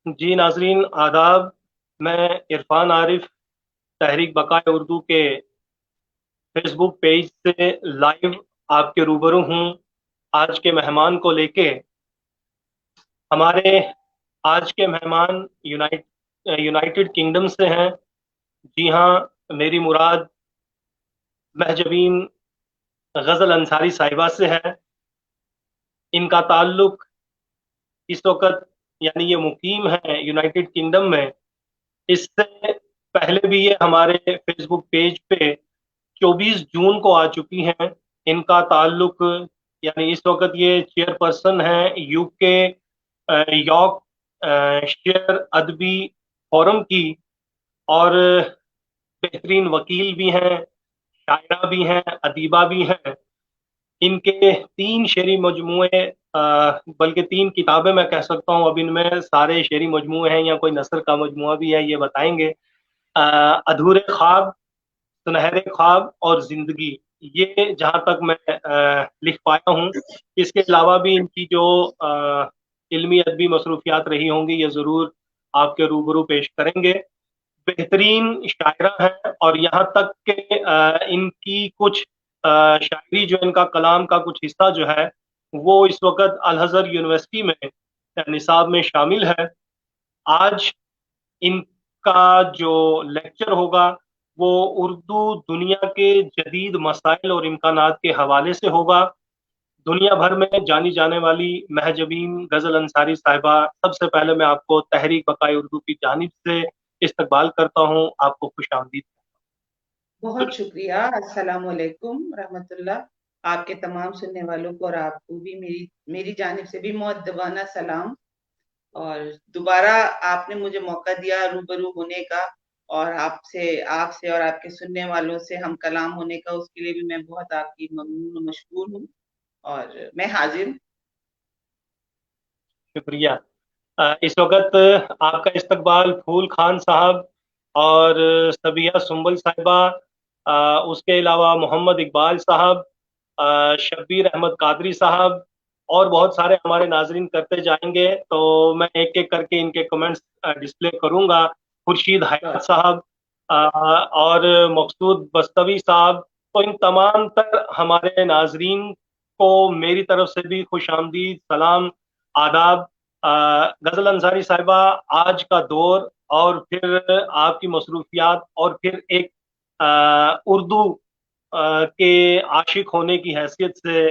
जी नाजरीन आदाब। मैं इरफान आरिफ तहरीक बकाए उर्दू के फेसबुक पेज से लाइव आपके रूबरू हूँ आज के मेहमान को लेके। हमारे आज के मेहमान यूनाइटेड किंगडम से हैं। जी हाँ, मेरी मुराद महजबीन गज़ल अंसारी साहिबा से है। इनका ताल्लुक इस वक्त यानी ये मुकीम है यूनाइटेड किंगडम में। इससे पहले भी ये हमारे फेसबुक पेज पे 24 जून को आ चुकी हैं। इनका ताल्लुक यानी इस वक्त ये चेयरपर्सन है यूके यॉर्क शेयर अदबी फोरम की, और बेहतरीन वकील भी हैं, शायरा भी हैं, अदीबा भी हैं। इनके तीन शेरी मजमूए, बल्कि तीन किताबें मैं कह सकता हूँ, अब इनमें सारे शेरी मजमूए हैं या कोई नसर का मजमुआ भी है, ये बताएंगे। अ, अधूरे ख्वाब, सुनहरे ख्वाब और जिंदगी, ये जहाँ तक मैं लिख पाया हूँ। इसके अलावा भी इनकी जो इल्मी अदबी मसरूफियात रही होंगी, ये ज़रूर आपके रूबरू पेश करेंगे। बेहतरीन शायरा हैं, और यहाँ तक कि इनकी कुछ शायरी, जो इनका कलाम का कुछ हिस्सा जो है, वो इस वक्त अल अज़हर यूनिवर्सिटी में निसाब में शामिल है। आज इनका जो लेक्चर होगा वो उर्दू दुनिया के जदीद मसाइल और इम्कानात के हवाले से होगा। दुनिया भर में जानी जाने वाली महजबीन गजल अंसारी साहिबा, सबसे पहले मैं आपको तहरीक बकाए उर्दू की जानिब से इस्तकबाल करता हूँ, आपको खुश आमदीद। बहुत शुक्रिया। अस्सलाम वालेकुम रहमतुल्लाह। आपके तमाम सुनने वालों को और आपको भी मेरी मेरी जानिब से भी मुअद्दबाना सलाम। और दोबारा आपने मुझे मौका दिया रूबरू होने का, और आपसे आपसे और आपके सुनने वालों से हम कलाम होने का, उसके लिए भी मैं बहुत आपकी ममनून और मशकूर हूँ। और मैं हाजिर हूँ। शुक्रिया। इस वक्त आपका इस्तकबाल फूल खान साहब और सबिया सुंबल साहिबा, उसके अलावा मोहम्मद इकबाल साहब, शब्बीर अहमद कादरी साहब, और बहुत सारे हमारे नाजरीन करते जाएंगे, तो मैं एक एक करके इनके कमेंट्स डिस्प्ले करूंगा। खुर्शीद हयात साहब, और मकसूद बस्तवी साहब, तो इन तमाम तर हमारे नाजरीन को मेरी तरफ से भी खुश आमदीद सलाम, आदाब। गजल अंसारी साहिबा, आज का दौर और फिर आपकी मसरूफियात, और फिर एक उर्दू के आशिक होने की हैसियत से,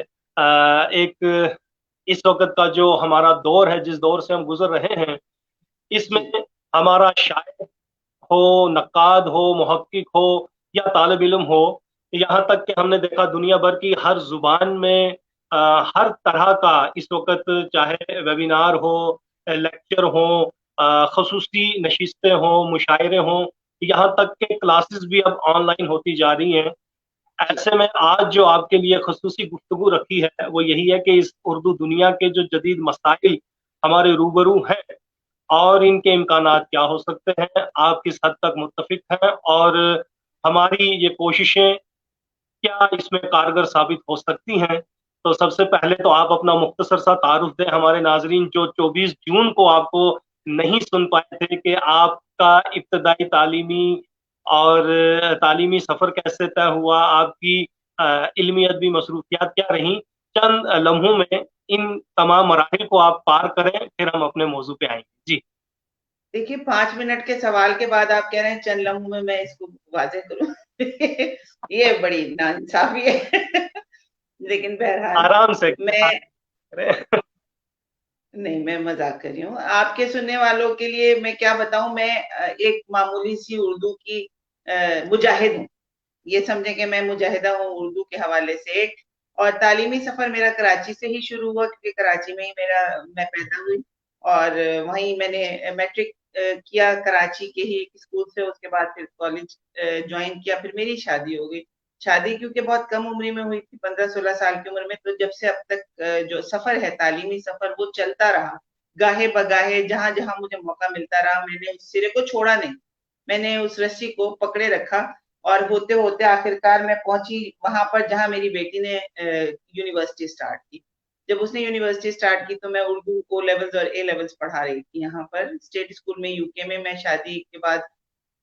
एक इस वक्त का जो हमारा दौर है, जिस दौर से हम गुजर रहे हैं, इसमें जी। हमारा शायर हो, नक्काद हो, मुहक्किक हो, या तालिब इल्म हो, यहाँ तक कि हमने देखा दुनिया भर की हर जुबान में हर तरह का इस वक्त, चाहे वेबिनार हो, लेक्चर हो, खसूसी नशिस्तें हो, मुशायरे हों, यहाँ तक के क्लासेस भी अब ऑनलाइन होती जा रही हैं। जी। ऐसे में आज जो आपके लिए खसूसी गुफ्तगू रखी है वो यही है कि इस उर्दू दुनिया के जो जदीद मसाइल हमारे रूबरू हैं, और इनके इम्कानात क्या हो सकते हैं, आप किस हद तक मुत्तफिक हैं, और हमारी ये कोशिशें क्या इसमें कारगर साबित हो सकती हैं। तो सबसे पहले तो आप अपना मुख्तसर सा तारुफ दें हमारे नाजरीन, जो 24 जून को आपको नहीं सुन पाए थे, कि आपका इब्तदाई तालीमी और तालीमी सफ़र कैसे तय हुआ, आपकी इल्मी अदबी मसरूफियात क्या रहीं। चंद लम्हों में इन तमाम मराहिल को आप पार करें, फिर हम अपने मौजू पे आएंगे। जी। देखिए, 5 मिनट के सवाल के बाद आप कह रहे हैं चंद लम्हों में मैं इसको वाजे करूं। ये बड़ी नाइंसाफी है। लेकिन बहरहाल आराम से मैं करें। नहीं, मैं मजाक कर रही हूँ। आपके सुनने वालों के लिए मैं क्या बताऊं, मैं एक मामूली सी उर्दू की मुजाहिद हूँ। ये समझे कि मैं मुजाहिदा हूँ उर्दू के हवाले से एक। और तालीमी सफर मेरा कराची से ही शुरू हुआ, क्योंकि कराची में ही मैं पैदा हुई। और वहीं मैंने मैट्रिक किया कराची के ही एक स्कूल से। उसके बाद फिर कॉलेज ज्वाइन किया, फिर मेरी शादी हो गई। शादी क्योंकि बहुत कम उम्र में हुई थी, 15-16 साल की उम्र में, तो जब से अब तक जो सफर है, तालीमी सफर, वो चलता रहा। गाहे बगाहे जहां जहां मुझे मौका मिलता रहा, मैंने उस सिरे को छोड़ा नहीं। मैंने उस रस्सी को पकड़े रखा। और होते होते आखिरकार मैं पहुंची वहां पर जहां मेरी बेटी ने यूनिवर्सिटी स्टार्ट की। जब उसने यूनिवर्सिटी स्टार्ट की तो मैं उर्दू ओ लेवल्स और ए लेवल्स पढ़ा रही थी यहाँ पर स्टेट स्कूल में यूके में। मैं शादी के बाद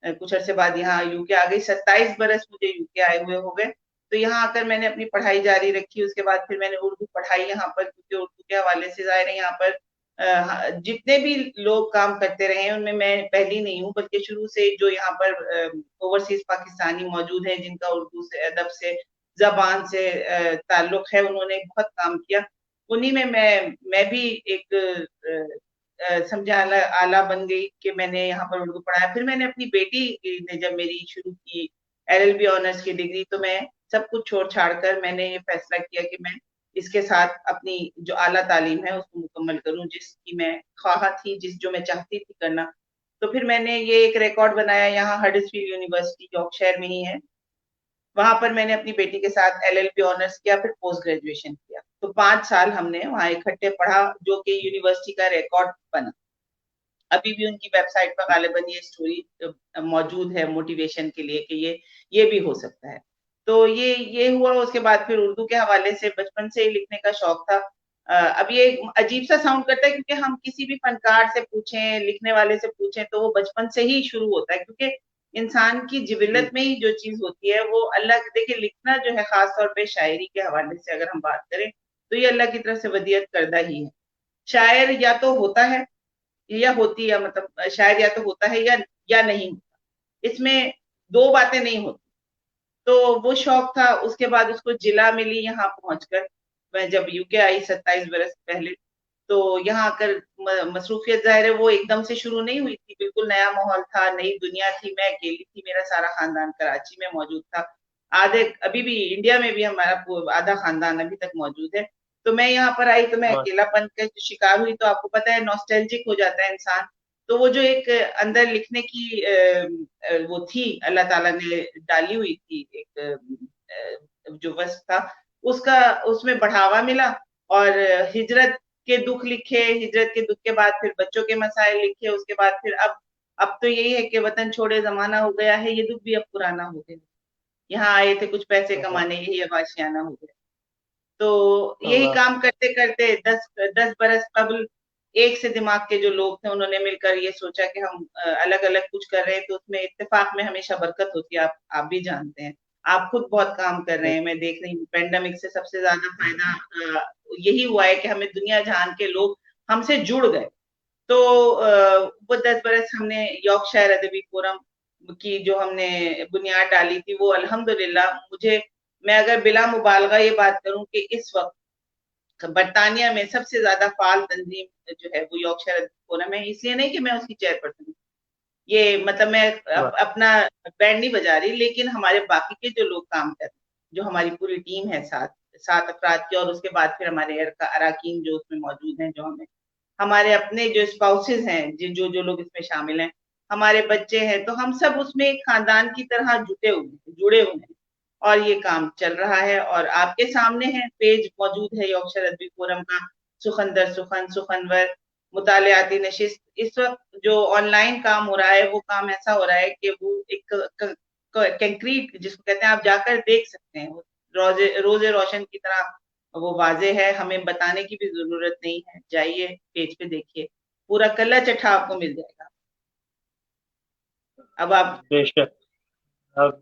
कुछ अर्से बाद यहाँ यूके आ गई। 27 बरस मुझे यूके आए हुए हो गए। तो यहाँ आकर मैंने अपनी पढ़ाई जारी रखी। उसके बाद फिर मैंने उर्दू पढ़ाई यहाँ पर, क्योंकि उर्दू के हवाले से ज़ाहिर है यहाँ पर जितने भी लोग काम करते रहे हैं उनमें मैं पहली नहीं हूँ, बल्कि शुरू से जो यहाँ पर ओवरसीज पाकिस्तानी मौजूद हैं जिनका उर्दू से, अदब से, जबान से ताल्लुक है, उन्होंने बहुत काम किया। उन्हीं में मैं भी एक समझे आला आला बन गई कि मैंने यहाँ पर उर्दू पढ़ाया। फिर मैंने अपनी बेटी ने जब मेरी शुरू की एलएलबी ऑनर्स की डिग्री, तो मैं सब कुछ छोड़ छाड़ कर मैंने ये फैसला किया कि मैं इसके साथ अपनी जो आला तालीम है उसको मुकम्मल करूं, जिसकी मैं ख्वाहा थी, जो मैं चाहती थी करना। तो फिर मैंने ये एक रिकॉर्ड बनाया, यहाँ हडर्सफील्ड यूनिवर्सिटी यॉर्कशायर में ही है, वहां पर मैंने अपनी बेटी के साथ एलएलबी ऑनर्स किया, फिर पोस्ट ग्रेजुएशन किया। तो 5 साल हमने वहां इकट्ठे पढ़ा, जो कि यूनिवर्सिटी का रिकॉर्ड बना। अभी भी उनकी वेबसाइट पर गालिबन ये स्टोरी मौजूद है मोटिवेशन के लिए कि ये भी हो सकता है। तो ये हुआ। उसके बाद फिर उर्दू के हवाले से बचपन से ही लिखने का शौक था। अब ये अजीब सा साउंड करता है, क्योंकि हम किसी भी फनकार से पूछें, लिखने वाले से पूछें, तो वो बचपन से ही शुरू होता है, क्योंकि इंसान की जिबिलत जी। में ही जो चीज होती है वो अल्लाह के, देखिए लिखना जो है खास तौर पे शायरी के हवाले से अगर हम बात करें तो ये अल्लाह की तरफ से वदियत करदा ही है। शायर या तो होता है या होती है, मतलब शायद या तो होता है या नहीं होता, इसमें दो बातें नहीं होती। तो वो शौक था। उसके बाद उसको जिला मिली यहाँ पहुंचकर। मैं जब यूके आई 27 बरस पहले, तो यहाँ आकर मसरूफियत ज़ाहिर है वो एकदम से शुरू नहीं हुई थी। बिल्कुल नया माहौल था, नई दुनिया थी। मैं अकेली थी, मेरा सारा खानदान कराची में मौजूद था। आधे अभी भी इंडिया में भी हमारा आधा खानदान अभी तक मौजूद है। तो मैं यहाँ पर आई तो मैं हाँ। अकेलापन का शिकार हुई। तो आपको पता है नॉस्टैल्जिक हो जाता है इंसान। तो वो जो एक अंदर लिखने की वो थी, अल्लाह ताला ने डाली हुई थी एक जो वस्त था, उसका उसमें बढ़ावा मिला। और हिजरत के दुख लिखे, हिजरत के दुख के बाद फिर बच्चों के मसाइल लिखे। उसके बाद फिर अब तो यही है कि वतन छोड़े जमाना हो गया है, ये दुख भी अब पुराना हो गया। यहाँ आए थे कुछ पैसे वाह। कमाने, यही अब आशियाना हो गया। तो यही वाह। काम करते करते 10 10 बरस कबल एक से दिमाग के जो लोग थे उन्होंने मिलकर ये सोचा कि हम अलग अलग कुछ कर रहे हैं। तो उसमें इत्तेफाक में हमेशा बरकत होती है, आप भी जानते हैं। आप खुद बहुत काम कर रहे हैं, मैं देख रही हूँ। पेंडेमिक से सबसे ज्यादा फायदा यही हुआ है कि हमें दुनिया जहान के लोग हमसे जुड़ गए। तो वो 10 बरस हमने यॉर्कशायर अदबी फोरम की जो हमने बुनियाद डाली थी, वो अल्हम्दुलिल्लाह मुझे, मैं अगर बिला मुबालगा ये बात करूं कि इस वक्त बरतानिया में सबसे ज्यादा फाल तंजीम जो है वो यॉर्कशायर अदबी फोरम है। इसलिए नहीं कि मैं उसकी चेयरपर्सन हूँ, ये मतलब मैं वाह। अपना बैंड नहीं बजा रही, लेकिन हमारे बाकी के जो लोग काम कर रहे हैं, जो हमारी पूरी टीम है, 7 7 अफराद की, और उसके बाद फिर हमारे अरकान जो उसमें मौजूद हैं, जो हमें हमारे अपने जो स्पाउसेस हैं, जो जो लोग इसमें शामिल हैं, हमारे बच्चे हैं, तो हम सब उसमें एक खानदान की तरह जुड़े हुए हैं। और ये काम चल रहा है। और आपके सामने है, पेज मौजूद है यॉर्कशायर अदबी फोरम का, सुखन दर सुखन, सुखनवर, मुतालियाती नशिस्त। इस वक्त जो ऑनलाइन काम हो रहा है वो काम ऐसा हो रहा है कि वो एक कंक्रीट जिसको कहते हैं, आप जाकर देख सकते हैं, रोजे रोजे रोशन की तरह वो वाजे है। हमें बताने की भी जरूरत नहीं है, जाइए पेज पे देखिए, पूरा कल्ला चट्ठा आपको मिल जाएगा। अब आप बेशक। जी।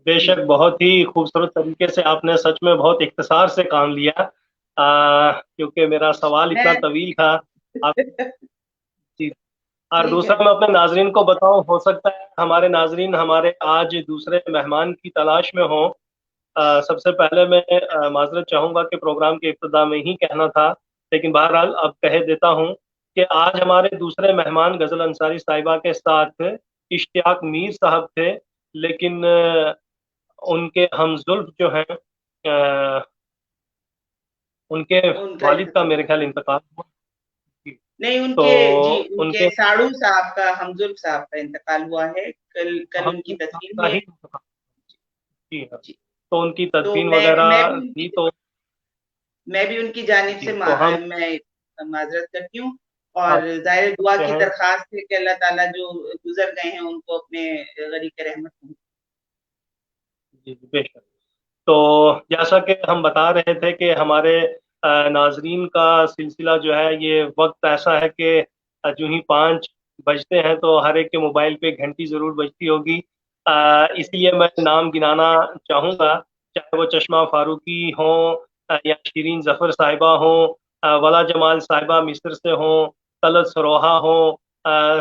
बेशक, बहुत ही खूबसूरत तरीके से आपने सच में बहुत इख्तिसार से काम लिया। क्योंकि मेरा सवाल इतना मैं तवील था। आप जी। और दूसरा मैं अपने नाजरीन को बताऊं, हो सकता है हमारे नाजरीन हमारे आज दूसरे मेहमान की तलाश में हों। सबसे पहले मैं माजरत चाहूंगा कि प्रोग्राम के इब्तिदा में ही कहना था, लेकिन बहरहाल अब कह देता हूं कि आज हमारे दूसरे मेहमान गजल अंसारी साहिबा के साथ इश्तियाक मीर साहब थे। लेकिन उनके हमजुल्फ जो हैं, उनके उनका वालिद का इंतकाल, मेरे ख्याल इंतकाल हुआ। नहीं तो उनके, जी उनके उनके साड़ू साहब का, हमजुल्फ साहब का इंतकाल हुआ है। कल कल उनकी हमजुल्फ साहब तदफीन का हुई ही है। इंतकाल। जी हाँ। जी। तो उनकी तो तदफीन मैं वगैरह भी थी उनकी तो मैं भी उनकी जानिब से जी तो हम मैं माजरत करती हूँ। हाँ, और जाहिर दुआ करते की हैं। दरखास्त है कि अल्लाह ताला जो गुजर गए हैं उनको अपने गनी के रहमत में। जी जी, बेशक। तो जैसा कि हम बता रहे थे कि हमारे नाजरीन का सिलसिला जो है, ये वक्त ऐसा है कि जो ही 5 बजते हैं तो हर एक के मोबाइल पे घंटी जरूर बजती होगी। इसलिए मैं नाम गिनाना चाहूंगा, चाहे वो चश्मा फारूकी हो, या शिरीन जफर साहिबा हो, वला जमाल साहिबा मिस्र से हो, तलत सरोहा हो,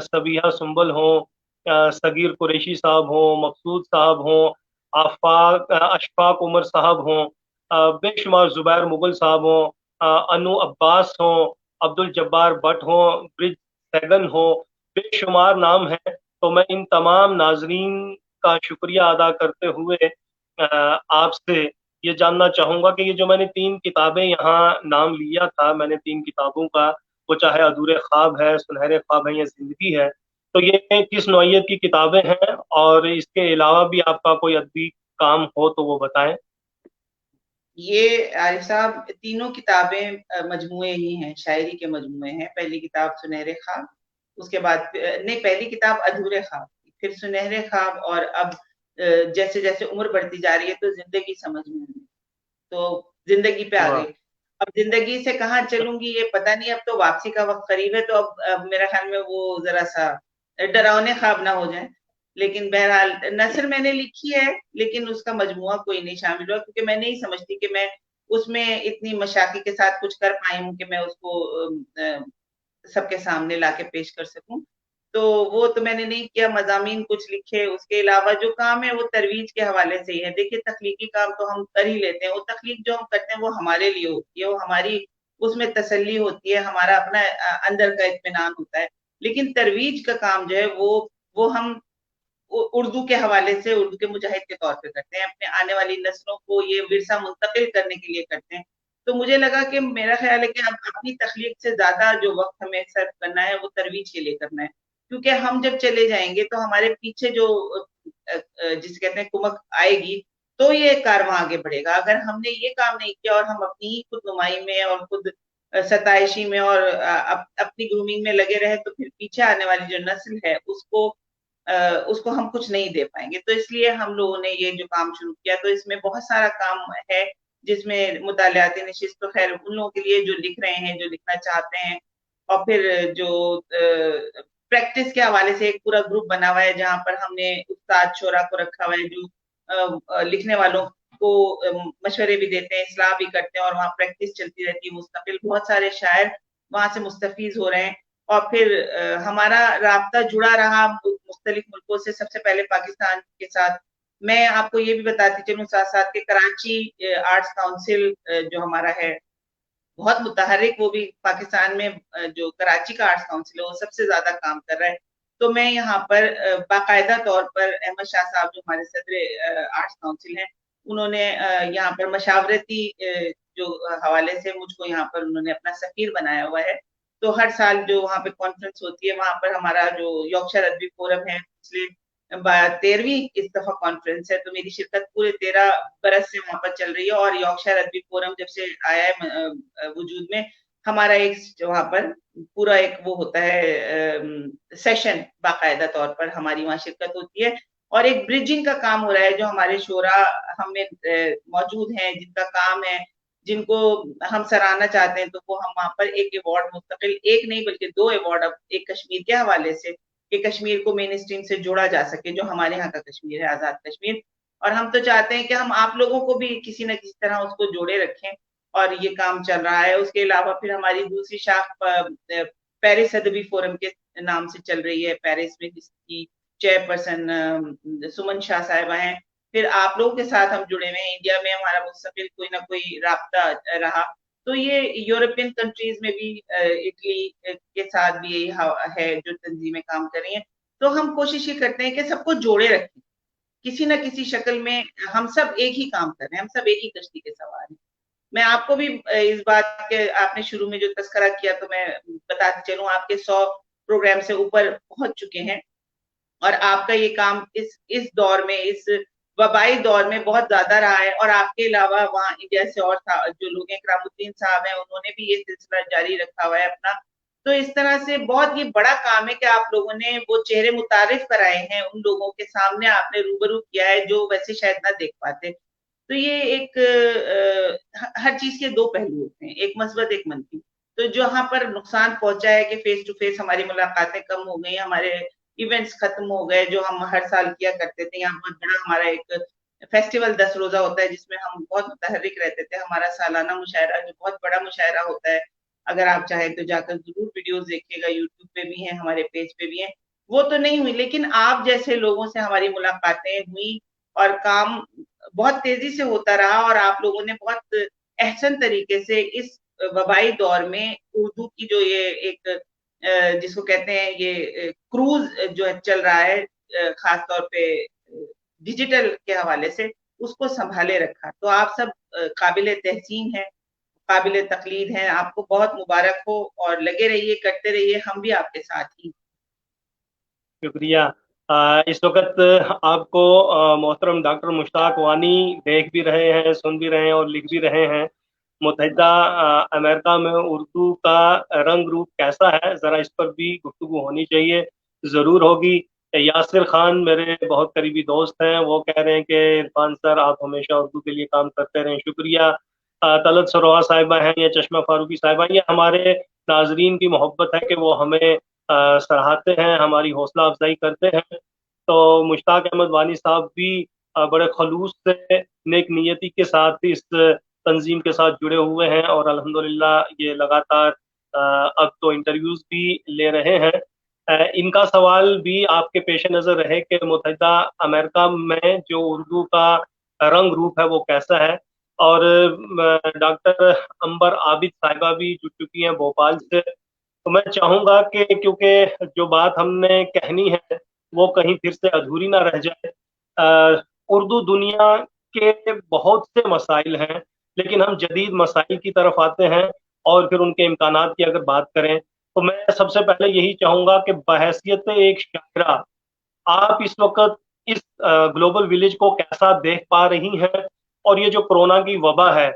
सबिहा सुंबल हो, सगीर कुरैशी साहब हो, मकसूद साहब हो, अशफाक उमर साहब हो, बेशुमार जुबैर मुगल साहब हो, अनु अब्बास हो, अब्दुल जब्बार भट्ट हो, ब्रिज सैगन हो, बेशुमार नाम है। तो मैं इन तमाम नाजरीन का शुक्रिया अदा करते हुए आपसे ये जानना चाहूंगा कि ये जो मैंने 3 किताबें यहाँ नाम लिया था, मैंने 3 किताबों का, वो चाहे अधूरे ख्वाब है, सुनहरे ख्वाब है या जिंदगी है, तो ये किस नौइयत की किताबें हैं? और इसके अलावा भी आपका कोई अदबी काम हो तो वो बताएं। ये आरिफ साहब तीनों किताबें मजमुए ही हैं, शायरी के मजमुए हैं। पहली किताब सुनहरे ख्वाब, उसके बाद नहीं, पहली किताब अधूरे ख्वाब, फिर सुनहरे ख्वाब, और अब जैसे जैसे उम्र बढ़ती जा रही है तो जिंदगी समझ में आई, तो जिंदगी पे आ वाह। गई। अब जिंदगी से कहाँ चलूंगी ये पता नहीं, अब तो वापसी का वक्त करीब है, तो अब मेरा ख्याल में वो जरा सा डरावने ख्वाब ना हो जाए। लेकिन बहरहाल नसर मैंने लिखी है, लेकिन उसका मजमुआ कोई नहीं शामिल हुआ, क्योंकि मैं नहीं समझती कि मैं उसमें इतनी मशाकी के साथ कुछ कर पाई हूँ कि मैं उसको सबके सामने लाके पेश कर सकूं। तो वो तो मैंने नहीं किया, मजामीन कुछ लिखे। उसके अलावा जो काम है वो तरवीज के हवाले से ही है। देखिए, तख्लीकी काम तो हम कर ही लेते हैं, वो तख्लीक जो हम करते हैं वो हमारे लिए होती है, वो हमारी उसमें तसल्ली होती है, हमारा अपना अंदर का इत्मीनान होता है। लेकिन तरवीज का काम जो है वो हम उर्दू के हवाले से, उर्दू के मुजाहिद के तौर पे करते हैं, अपने आने वाली नस्लों को ये विरसा मुंतकिल करने के लिए करते हैं। तो मुझे लगा कि मेरा ख्याल है कि अब अपनी तखलीक से ज्यादा जो वक्त हमें सर्व करना है वो तरवीज के लिए करना है, क्योंकि हम जब चले जाएंगे तो हमारे पीछे जो जिसे कहते हैं कुमक आएगी, तो ये कारवां आगे बढ़ेगा। अगर हमने ये काम नहीं किया और हम अपनी ही खुद नुमाई में और खुद सताइशी में और अपनी ग्रूमिंग में लगे रहे, तो फिर पीछे आने वाली जो नस्ल है उसको हम कुछ नहीं दे पाएंगे। तो इसलिए हम लोगों ने ये जो काम शुरू किया, तो इसमें बहुत सारा काम है, जिसमें मुतालियाती नशिस्त तो खैर उन लोगों के लिए जो लिख रहे हैं, जो लिखना चाहते हैं, और फिर जो प्रैक्टिस के हवाले से एक पूरा ग्रुप बना हुआ है, जहां पर हमने उस्ताद शोरा को रखा हुआ है, जो लिखने वालों को मशवरे भी देते हैं, इस्लाह भी करते हैं, और वहाँ प्रैक्टिस चलती रहती है मुस्तकिल। बहुत सारे शायर वहां से मुस्तफीज हो रहे हैं। और फिर हमारा राब्ता जुड़ा रहा मुख्तलिफ मुल्कों से, सबसे पहले पाकिस्तान के साथ। मैं आपको ये भी बताती चलूं साथ साथ के कराची आर्ट्स काउंसिल जो हमारा है, बहुत मुतहरिक, वो भी पाकिस्तान में जो कराची का आर्ट्स काउंसिल है वो सबसे ज्यादा काम कर रहा है। तो मैं यहाँ पर बाकायदा तौर पर अहमद शाह साहब जो हमारे सदर आर्ट्स काउंसिल हैं, उन्होंने यहाँ पर मशावरती जो हवाले से मुझको यहाँ पर उन्होंने अपना सफीर बनाया हुआ है। तो हर साल जो वहाँ पे कॉन्फ्रेंस होती है, वहां पर हमारा जो यॉर्कशायर अदबी फोरम है, पिछले 13वीं इस दफा कॉन्फ्रेंस है, तो मेरी शिरकत पूरे 13 बरस से वहां पर चल रही है। और यॉर्कशायर अदबी फोरम जब से आया है वजूद में, हमारा एक वहां पर पूरा एक वो होता है सेशन, बाकायदा तौर पर हमारी वहां शिरकत होती है। और एक ब्रिजिंग का काम हो रहा है, जो हमारे शोरा हमें मौजूद हैं, जिनका काम है, जिनको हम सराहना चाहते हैं, तो वो हम वहां पर एक अवार्ड मुस्तकिल, एक नहीं बल्कि 2 अवार्ड, अब एक कश्मीर के हवाले से कि कश्मीर को मेन स्ट्रीम से जोड़ा जा सके, जो हमारे यहाँ का कश्मीर है, आजाद कश्मीर। और हम तो चाहते हैं कि हम आप लोगों को भी किसी न किसी तरह उसको जोड़े रखें, और ये काम चल रहा है। उसके अलावा फिर हमारी दूसरी शाख पेरिस अदबी फोरम के नाम से चल रही है, पेरिस में, जिसकी चेयरपर्सन सुमन शाह साहिबा हैं। फिर आप लोगों के साथ हम जुड़े हुए हैं, इंडिया में हमारा मुस्तकिल कोई ना कोई राब्ता रहा। तो ये यूरोपियन कंट्रीज में भी, इटली के साथ भी यही है, जो तंजीमें काम कर रही हैं। तो हम कोशिश ये करते हैं कि सबको जोड़े रखें, किसी न किसी शक्ल में। हम सब एक ही काम कर रहे हैं, हम सब एक ही कश्ती के सवार हैं। मैं आपको भी इस बात के, आपने शुरू में जो तस्करा किया, तो मैं बताती चलूं, आपके 100 प्रोग्राम से ऊपर पहुंच चुके हैं। और आपका ये काम इस दौर में, इस वबाई दौर में बहुत ज्यादा रहा है। और आपके अलावा वहाँ इंडिया से और जो लोग हैं, करामुद्दीन साहब हैं, उन्होंने भी ये सिलसिला जारी रखा हुआ है अपना। तो इस तरह से बहुत ये बड़ा काम है कि आप लोगों ने वो चेहरे मुतारिफ कराए हैं, उन लोगों के सामने आपने रूबरू किया है जो वैसे शायद ना देख पाते। तो ये एक हर चीज के दो पहलू होते हैं, एक मस्बत एक मनफी। तो जहां पर नुकसान पहुंचा है कि फेस टू फेस हमारी मुलाकातें कम हो गई, हमारे इवेंट्स खत्म हो गए जो हम हर साल किया करते थे। यहाँ बहुत बड़ा हमारा एक फेस्टिवल 10 रोजा होता है जिसमें हम बहुत मुतहर्रिक रहते थे, हमारा सालाना मुशायरा जो बहुत बड़ा मुशायरा होता है। अगर आप चाहें तो जाकर जरूर वीडियोस देखिएगा, यूट्यूब पे भी है, हमारे पेज पे भी है। वो तो नहीं हुई, लेकिन आप जैसे लोगों से हमारी मुलाकातें हुई और काम बहुत तेजी से होता रहा, और आप लोगों ने बहुत अहसन तरीके से इस वबाई दौर में उर्दू की जो ये एक जिसको कहते हैं ये क्रूज जो है चल रहा है, खास तौर पे डिजिटल के हवाले से, उसको संभाले रखा। तो आप सब काबिल तहसीन है, काबिल तकलीद है, आपको बहुत मुबारक हो और लगे रहिए, करते रहिए, हम भी आपके साथ ही। शुक्रिया। इस वक्त आपको मोहतरम डॉक्टर मुश्ताक वानी देख भी रहे हैं, सुन भी रहे हैं और लिख भी रहे हैं। मुत्तहिदा अमेरिका में उर्दू का रंग रूप कैसा है, ज़रा इस पर भी गुफ्तगू होनी चाहिए, ज़रूर होगी। यासिर खान मेरे बहुत करीबी दोस्त हैं, वो कह रहे हैं कि इरफान सर आप हमेशा उर्दू के लिए काम करते रहें, शुक्रिया। तलत सरोहा साहिबा हैं या चश्मा फारूकी साहिबा, ये हमारे नाजरीन की मोहब्बत है कि वो हमें सराहते हैं, हमारी हौसला अफजाई करते हैं। तो मुश्ताक अहमद वानी साहब भी बड़े खलूस से, नेक नियति के साथ इस तंजीम के साथ जुड़े हुए हैं और अल्हम्दुलिल्लाह ये लगातार अब तो इंटरव्यूज भी ले रहे हैं। इनका सवाल भी आपके पेश नज़र रहे कि मुत्तहिदा अमेरिका में जो उर्दू का रंग रूप है वो कैसा है। और डॉक्टर अंबर आबिद साहिबा भी जुड़ चुकी हैं भोपाल से। तो मैं चाहूंगा कि क्योंकि जो बात हमने कहनी है वो कहीं फिर से अधूरी ना रह जाए। उर्दू दुनिया के बहुत से मसाइल हैं, लेकिन हम जदीद मसाइल की तरफ आते हैं और फिर उनके इम्कानात की अगर बात करें तो मैं सबसे पहले यही चाहूंगा कि बहैसियत एक शायरा आप इस वक्त इस ग्लोबल विलेज को कैसा देख पा रही हैं, और ये जो कोरोना की वबा है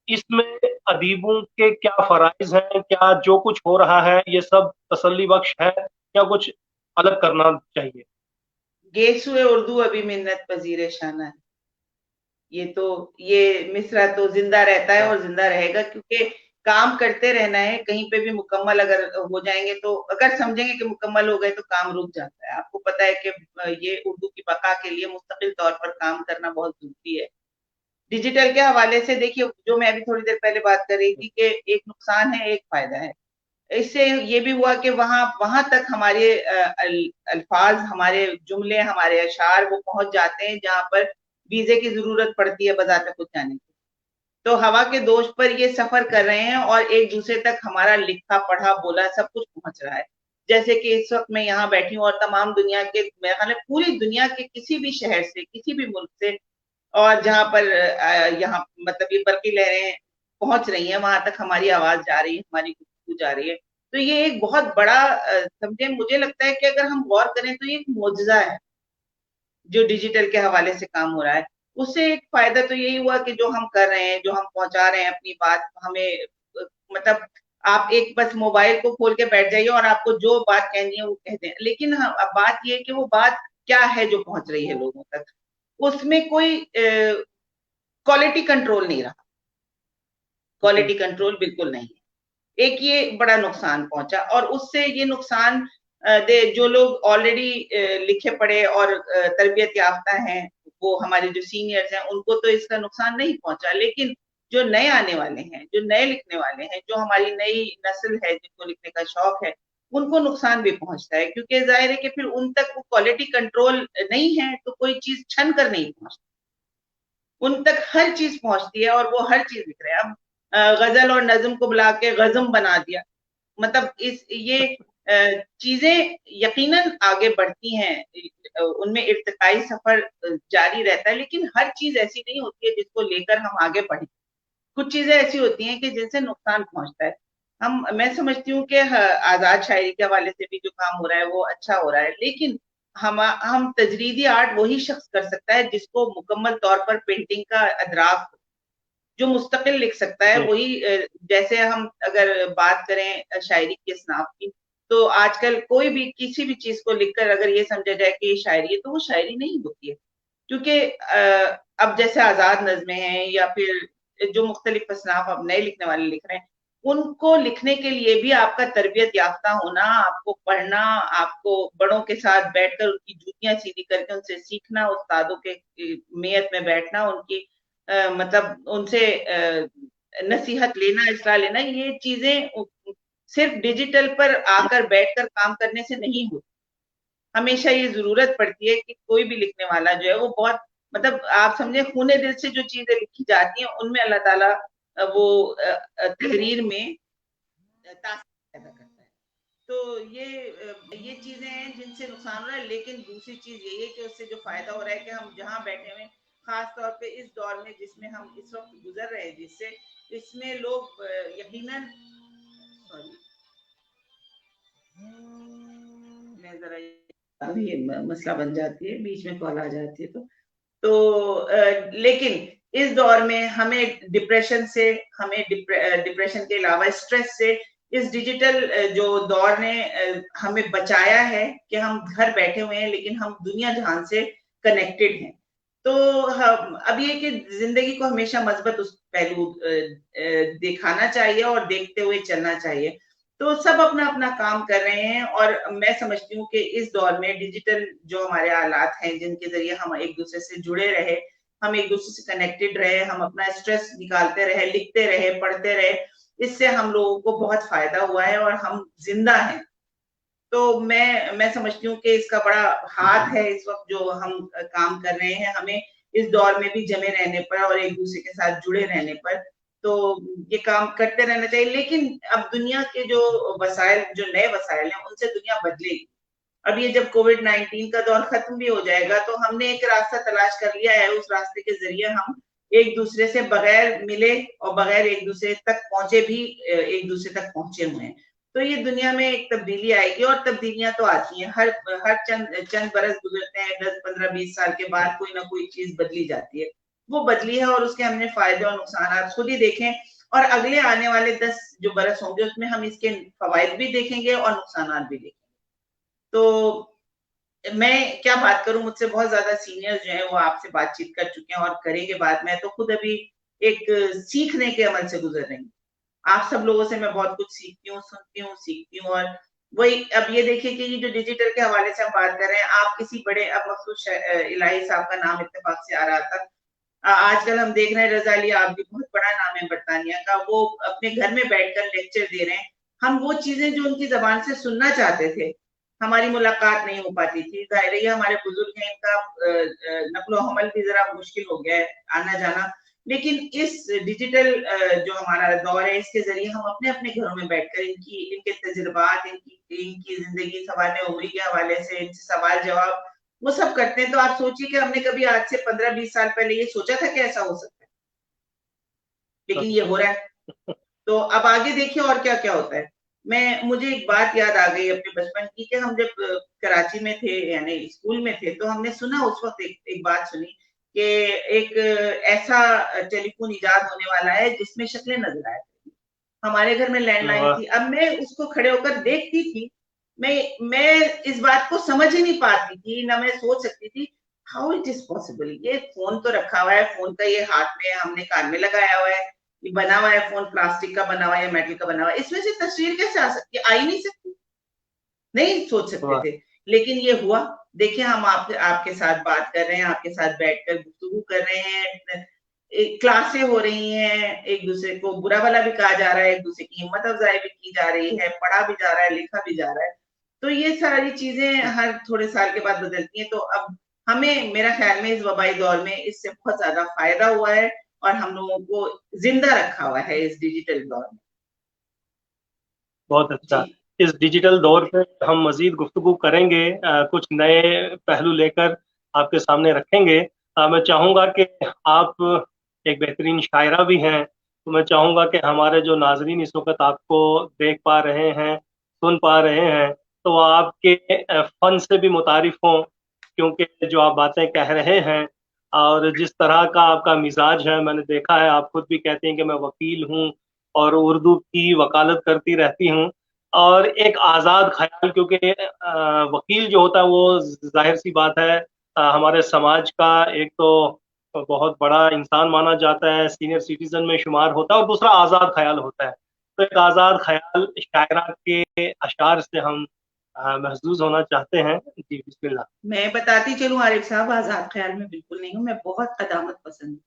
इसमें अदीबों के क्या फराइज हैं, क्या जो कुछ हो रहा है ये सब तसल्ली बख्श है, क्या कुछ अलग करना चाहिए? गेसुए उर्दू अभी मिन्नत पजीर शाना है। ये मिसरा तो जिंदा रहता है और जिंदा रहेगा, क्योंकि काम करते रहना है। कहीं पे भी मुकम्मल अगर हो जाएंगे, तो अगर समझेंगे कि मुकम्मल हो गए तो काम रुक जाता है। आपको पता है कि ये उर्दू की बका के लिए मुस्तकिल तौर पर काम करना बहुत जरूरी है। डिजिटल के हवाले से देखिए, जो मैं अभी थोड़ी देर पहले बात कर रही थी कि एक नुकसान है एक फायदा है। इससे ये भी हुआ कि वहां वहां तक हमारे अल्फाज, हमारे जुमले, हमारे अशार वो पहुंच जाते हैं जहां पर वीजे की जरूरत पड़ती है बजाते कुछ जाने की। तो हवा के दोष पर ये सफर कर रहे हैं और एक दूसरे तक हमारा लिखा पढ़ा बोला सब कुछ पहुंच रहा है। जैसे कि इस वक्त मैं यहाँ बैठी हूँ और तमाम दुनिया के, मेरे ख्याल है पूरी दुनिया के किसी भी शहर से, किसी भी मुल्क से, और जहां पर यहाँ मतलब ये बरकी लहरें पहुंच रही हैं, वहां तक हमारी आवाज जा रही है, हमारी गुफ्तगू जा रही है। तो ये एक बहुत बड़ा समझे, मुझे लगता है कि अगर हम गौर करें तो ये एक मोजजा है जो डिजिटल के हवाले से काम हो रहा है। उससे एक फायदा तो यही हुआ कि जो हम कर रहे हैं, जो हम पहुंचा रहे हैं अपनी बात, हमें मतलब आप एक बस मोबाइल को खोल के बैठ जाइए और आपको जो बात कहनी है वो कह दें। लेकिन हाँ, अब बात ये है कि वो बात क्या है जो पहुंच रही है लोगों तक, उसमें कोई क्वालिटी कंट्रोल नहीं रहा। क्वालिटी कंट्रोल बिल्कुल नहीं है। एक ये बड़ा नुकसान पहुंचा, और उससे ये नुकसान दे जो लोग ऑलरेडी लिखे पढ़े और तरबियत याफ्ता हैं, वो हमारे जो सीनियर्स हैं, उनको तो इसका नुकसान नहीं पहुंचा। लेकिन जो नए आने वाले हैं, जो नए लिखने वाले हैं, जो हमारी नई नस्ल है जिनको लिखने का शौक है, उनको नुकसान भी पहुंचता है। क्योंकि जाहिर है कि फिर उन तक वो क्वालिटी कंट्रोल नहीं है, तो कोई चीज छन कर नहीं पहुंचती, उन तक हर चीज पहुंचती है और वो हर चीज लिख रहे हैं। अब गजल और नज्म को बुला के गजम बना दिया, मतलब इस ये चीजें यकीनन आगे बढ़ती हैं, उनमें इर्तिकाई सफर जारी रहता है। लेकिन हर चीज ऐसी नहीं होती है जिसको लेकर हम आगे बढ़े। कुछ चीजें ऐसी होती हैं कि जिनसे नुकसान पहुंचता है। मैं समझती हूँ कि आजाद शायरी के हवाले से भी जो काम हो रहा है वो अच्छा हो रहा है, लेकिन हम तजरीदी आर्ट वही शख्स कर सकता है जिसको मुकम्मल तौर पर पेंटिंग का अदराक हो, जो मुस्तकिल लिख सकता है जी। वही। जैसे हम अगर बात करें शायरी की असनाफ की, तो आजकल कोई भी किसी भी चीज को लिखकर अगर ये समझा जाए कि ये शायरी है, तो वो शायरी नहीं होती है। क्योंकि अब जैसे आजाद नज़्में हैं या फिर जो मुख्तलिफ असनाफ अब नए लिखने वाले लिख रहे हैं, उनको लिखने के लिए भी आपका तरबियत याफ्ता होना, आपको पढ़ना, आपको बड़ों के साथ बैठकर उनकी जूतियां सीधी करके उनसे सीखना, उस्तादों के मेयत में बैठना, उनकी मतलब उनसे नसीहत लेना, इस्लाह लेना, ये चीजें सिर्फ डिजिटल पर आकर बैठकर काम करने से नहीं होती। हमेशा ये जरूरत पड़ती है कि कोई भी लिखने वाला जो है वो बहुत, मतलब आप समझे, खूने दिल से जो चीजें लिखी जाती हैं उनमें अल्लाह ताला वो तहरीर में तासीर पैदा करता है। तो ये चीजें हैं जिनसे नुकसान हो रहा है, लेकिन दूसरी चीज यही है कि उससे जो फायदा हो रहा है कि हम जहाँ बैठे हुए, खास तौर पे इस दौर में जिसमें हम इस वक्त गुजर रहे हैं, जिससे इसमें लोग यकीनन, सॉरी मैं जरा ये मसला बन जाती है, बीच में कॉल आ जाती है लेकिन इस दौर में हमें डिप्रेशन से, हमें डिप्रेशन के अलावा स्ट्रेस से इस डिजिटल जो दौर ने हमें बचाया है कि हम घर बैठे हुए हैं लेकिन हम दुनिया जहान से कनेक्टेड हैं। तो हम अब ये कि जिंदगी को हमेशा मस्बत उस पहलू दिखाना चाहिए और देखते हुए चलना चाहिए। तो सब अपना अपना काम कर रहे हैं और मैं समझती हूँ कि इस दौर में डिजिटल जो हमारे आलात हैं जिनके जरिए हम एक दूसरे से जुड़े रहे, हम एक दूसरे से कनेक्टेड रहे, हम अपना स्ट्रेस निकालते रहे, लिखते रहे, पढ़ते रहे, इससे हम लोगों को बहुत फायदा हुआ है और हम जिंदा हैं। तो मैं समझती हूँ कि इसका बड़ा हाथ है इस वक्त जो हम काम कर रहे हैं, हमें इस दौर में भी जमे रहने पर और एक दूसरे के साथ जुड़े रहने पर। तो ये काम करते रहना चाहिए, लेकिन अब दुनिया के जो वसाइल, जो नए वसाइल हैं, उनसे दुनिया बदलेगी। अब ये जब कोविड-19 का दौर खत्म भी हो जाएगा तो हमने एक रास्ता तलाश कर लिया है, उस रास्ते के जरिए हम एक दूसरे से बगैर मिले और बगैर एक दूसरे तक पहुंचे भी एक दूसरे तक पहुंचे हुए हैं। तो ये दुनिया में एक तब्दीली आएगी और तब्दीलियां तो आती हैं, हर हर चंद चंद बरस गुजरते हैं, 10 15 20 साल के बाद कोई ना कोई चीज बदली जाती है। वो बदली है और उसके हमने फायदे और नुकसान खुद ही देखें, और अगले आने वाले 10 जो बरस होंगे उसमें हम इसके फवायद भी देखेंगे और नुकसान भी देखेंगे। तो मैं क्या बात करूं, मुझसे बहुत ज्यादा सीनियर्स जो है वो आपसे बातचीत कर चुके हैं और करेंगे बात। मैं तो खुद अभी एक सीखने के अमल से गुजर रही हूँ। आप सब लोगों से मैं बहुत कुछ सीखती हूँ, सुनती हूँ, सीखती हूँ। और वही अब ये देखिए कि ये जो डिजिटल के हवाले से हम बात कर रहे हैं, आप किसी बड़े, अब मखसूस इलाही साहब का नाम इत्तेफाक से आ रहा था, आजकल हम देख रहे हैं रजा अली आप भी, बहुत बड़ा नाम है बरतानिया का, वो अपने घर में बैठकर लेक्चर दे रहे हैं। हम वो चीजें जो उनकी जबान से सुनना चाहते थे, हमारी मुलाकात नहीं हो पाती थी, जाहिर है हमारे बुजुर्ग हैं, इनका नकलो हमल भी जरा मुश्किल हो गया है, आना जाना। लेकिन इस डिजिटल जो हमारा दौर है, इसके जरिए हम अपने अपने घरों में बैठकर इनकी इनके तजुर्बात, इनकी इनकी जिंदगी सवाल उम्र के हवाले से इनसे सवाल जवाब वो सब करते हैं। तो आप सोचिए कि हमने कभी आज से 15-20 साल पहले ये सोचा था कि ऐसा हो सकता है, लेकिन ये हो रहा है। तो अब आगे देखिए और क्या क्या होता है। मुझे एक बात याद आ गई अपने बचपन की कि हम जब कराची में थे, यानी स्कूल में थे, तो हमने सुना उस वक्त एक बात सुनी कि एक ऐसा टेलीफोन इजाद होने वाला है जिसमें शक्लें नजर आए। हमारे घर में लैंडलाइन थी, अब मैं उसको खड़े होकर देखती थी, मैं इस बात को समझ ही नहीं पाती थी, ना मैं सोच सकती थी हाउ इट इज पॉसिबल। ये फोन तो रखा हुआ है, फोन का ये हाथ में हमने कान में लगाया हुआ है, ये बना हुआ है फोन, प्लास्टिक का बना हुआ है या मेटल का बना हुआ है, इसमें से तस्वीर कैसे आ सकती है? आ ही नहीं सकती, नहीं सोच सकते थे। लेकिन ये हुआ। देखिए हम आपके साथ बात कर रहे हैं, आपके साथ बैठकर गुफ्तगू कर रहे हैं, क्लासें हो रही हैं, एक दूसरे को बुरा भला भी कहा जा रहा है, एक दूसरे की हिम्मत अफजाई भी की जा रही है, पढ़ा भी जा रहा है, लिखा भी जा रहा है। तो ये सारी चीजें हर थोड़े साल के बाद बदलती हैं। तो अब हमें, मेरा ख्याल में इस वबाई दौर में इससे बहुत ज्यादा फायदा हुआ है और हम लोगों को जिंदा रखा हुआ है इस डिजिटल दौर में। बहुत जी अच्छा। इस डिजिटल दौर पे हम मजीद गुफ्तगू करेंगे, कुछ नए पहलू लेकर आपके सामने रखेंगे। मैं चाहूँगा कि आप एक बेहतरीन शायरा भी हैं, तो मैं चाहूँगा कि हमारे जो नाजरीन इस वक्त आपको देख पा रहे हैं, सुन पा रहे हैं, तो वो आपके फ़न से भी मुतारिफ हों, क्योंकि जो आप बातें कह रहे हैं और जिस तरह का आपका मिजाज है, मैंने देखा है, आप खुद भी कहते हैं कि मैं वकील हूँ और उर्दू की वकालत करती रहती हूँ। और एक आज़ाद ख्याल, क्योंकि वकील जो होता है वो जाहिर सी बात है हमारे समाज का एक तो बहुत बड़ा इंसान माना जाता है, सीनियर सिटीजन में शुमार होता है, और दूसरा आज़ाद ख्याल होता है। तो एक आज़ाद ख्याल शायरा के अशार से हम महसूस होना चाहते हैं। जी बिस्मिल्लाह। मैं बताती चलूं आरिफ साहब, आजाद ख्याल में बिल्कुल नहीं हूँ, मैं बहुत कदामत पसंद हूँ।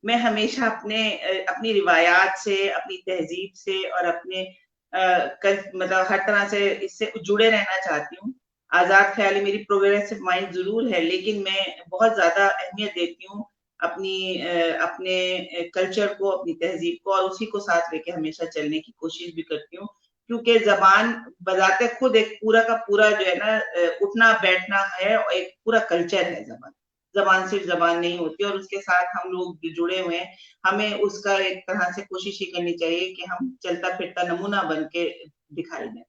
मैं हमेशा अपनी रिवायात से, अपनी तहजीब से और अपने मतलब हर तरह से इससे जुड़े रहना चाहती हूँ। आजाद ख्याली मेरी प्रोग्रेसिव माइंड जरूर है, लेकिन मैं बहुत ज्यादा अहमियत देती हूँ अपने कल्चर को, अपनी तहजीब को, और उसी को साथ लेके हमेशा चलने की कोशिश भी करती हूँ। क्योंकि जबान बजाते खुद एक पूरा का पूरा जो है ना, उठना बैठना है, और एक पूरा कल्चर है। जबान जबान सिर्फ जबान नहीं होती, और उसके साथ हम लोग जुड़े हुए हैं। हमें उसका एक तरह से कोशिश ही करनी चाहिए कि हम चलता फिरता नमूना बन के दिखाई दें।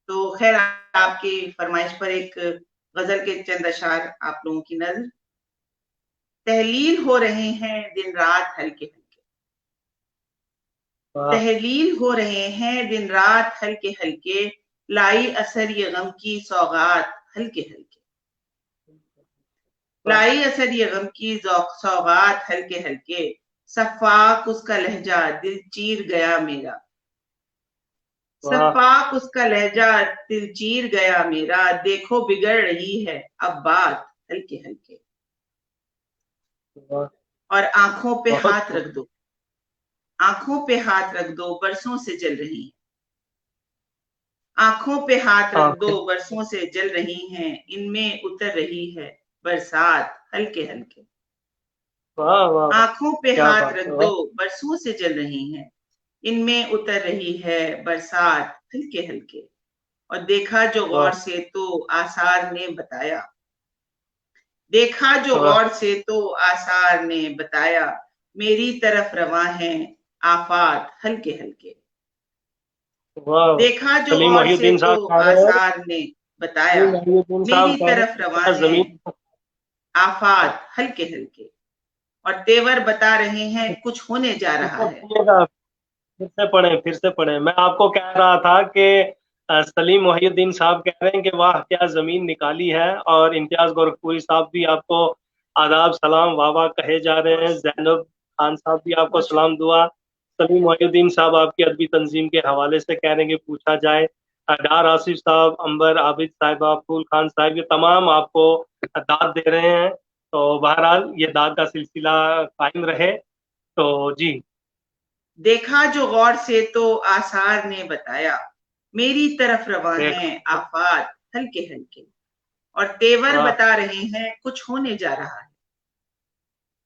तो खैर, आपकी फरमाइश पर एक गजल के चंद अशार आप लोगों की नजर। तहलील हो रहे हैं दिन रात हल्के हल्के, वाह तहलील हो रहे हैं दिन रात हल्के हल्के, लाई असर ये गम की सौगात हल्के हल्के, वाह लाई असर ये गम की सौगात हल्के हल्के, सफाक उसका लहजा दिल चीर गया मेरा, वाह सफाक उसका लहजा दिल चीर गया मेरा, देखो बिगड़ रही है अब बात हल्के हल्के, वाह। और आंखों पे बहुत हाथ खूब। रख दो, आंखों पे हाथ रख दो बरसों से जल रही है, आंखों पे हाथ रख हाँ दो बरसों से जल रही हैं, इनमें उतर रही है बरसात हल्के हल्के, वाह वाह वाह। आंखों पे क्या हाथ बात रख है, दो वाह बरसों से जल रही हैं, इनमें उतर रही है बरसात हल्के हल्के, और देखा जो वाह गौर से तो आसार ने बताया, देखा जो वाह गौर से तो आसार ने बताया, मेरी तरफ रवा है आफात हल्के हल्के, वाह। देखा जो सलीम गौर से मोहिउद्दीन तो साहब कह रहे हैं, आसार ने बताया, सलीम मोहिउद्दीन मेरी साहब कह रहे तरफ हैं रवा क्या है जमीन। आफात हल्के हल्के, और तेवर बता रहे हैं कुछ होने जा रहा ऊपर है। सुनिएगा, फिर से पढ़े, फिर से पढ़े। मैं आपको कह रहा था कि सलीम मोहिउद्दीन साहब कह रहे हैं कि वाह क्या जमीन निकाली है, और इम्तियाज गोरखपुरी साहब भी आपको आदाब सलाम वाह वाह कहे जा रहे हैं। जैनब खान साहब भी आपको बहुत सलाम शुक्रिया। दुआ। सलीम मोहिउद्दीन साहब आपकी अदबी तंजीम के हवाले से कह रहे हैं कि पूछा जाए। डार आसिफ साहब, अंबर आबिद साहिबा, फूल खान साहब, ये तमाम आपको दाद दे रहे हैं। तो बहरहाल ये दाद का सिलसिला कायम रहे। तो जी। देखा जो गौर से तो आसार ने बताया, मेरी तरफ रवा एक है आफात हल्के हल्के, और तेवर वाह बता रहे हैं कुछ होने जा रहा है, वाह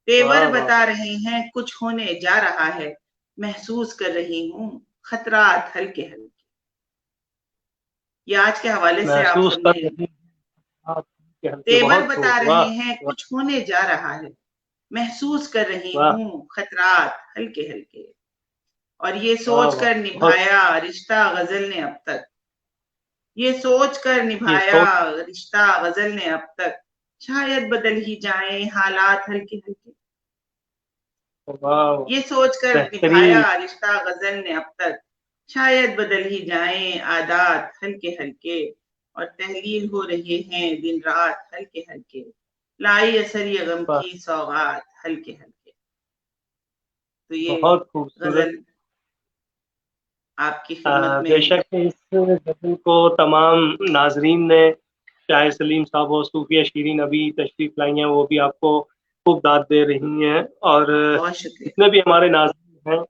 तेवर वाह बता रहे हैं कुछ होने जा रहा है, महसूस कर रही हूँ खतरात हल्के हल्के। ये आज के हवाले से आप महसूस कर सुनिए। रही हैं आप के हल्के। तेवर बहुत बता खूब, वाह रहे हैं वाह कुछ होने जा रहा है, महसूस कर रही वाह हूँ खतरात हल्के हल्के, और ये वाह सोच वाह। कर बहुत निभाया रिश्ता गजल ने अब तक, ये सोच कर ये निभाया सोच, रिश्ता गजल ने अब तक, शायद बदल ही जाए हालात हल्के हल्के, वाह वाह। ये सोच कर निभाया बेहतरीन। रिश्ता गजल ने अब तक, शायद बदल ही जाए आदात हल्के हल्के, और तहलील हो रहे हैं दिन रात हल्के हल्के, लाई असर ये गम वाह की सौगात हल्के हल्के। तो ये बहुत खूबसूरत। गजल आपकी खिदमत में। बेशक इस गजल को तमाम नाजरीन ने, चाहे सलीम साहब हो, सूफिया शीरीन अभी तशरीफ लाई हैं, वो भी आपको खूब दाद दे रही हैं। और बहुत शुक्रिया। जितने भी हमारे नाजरीन हैं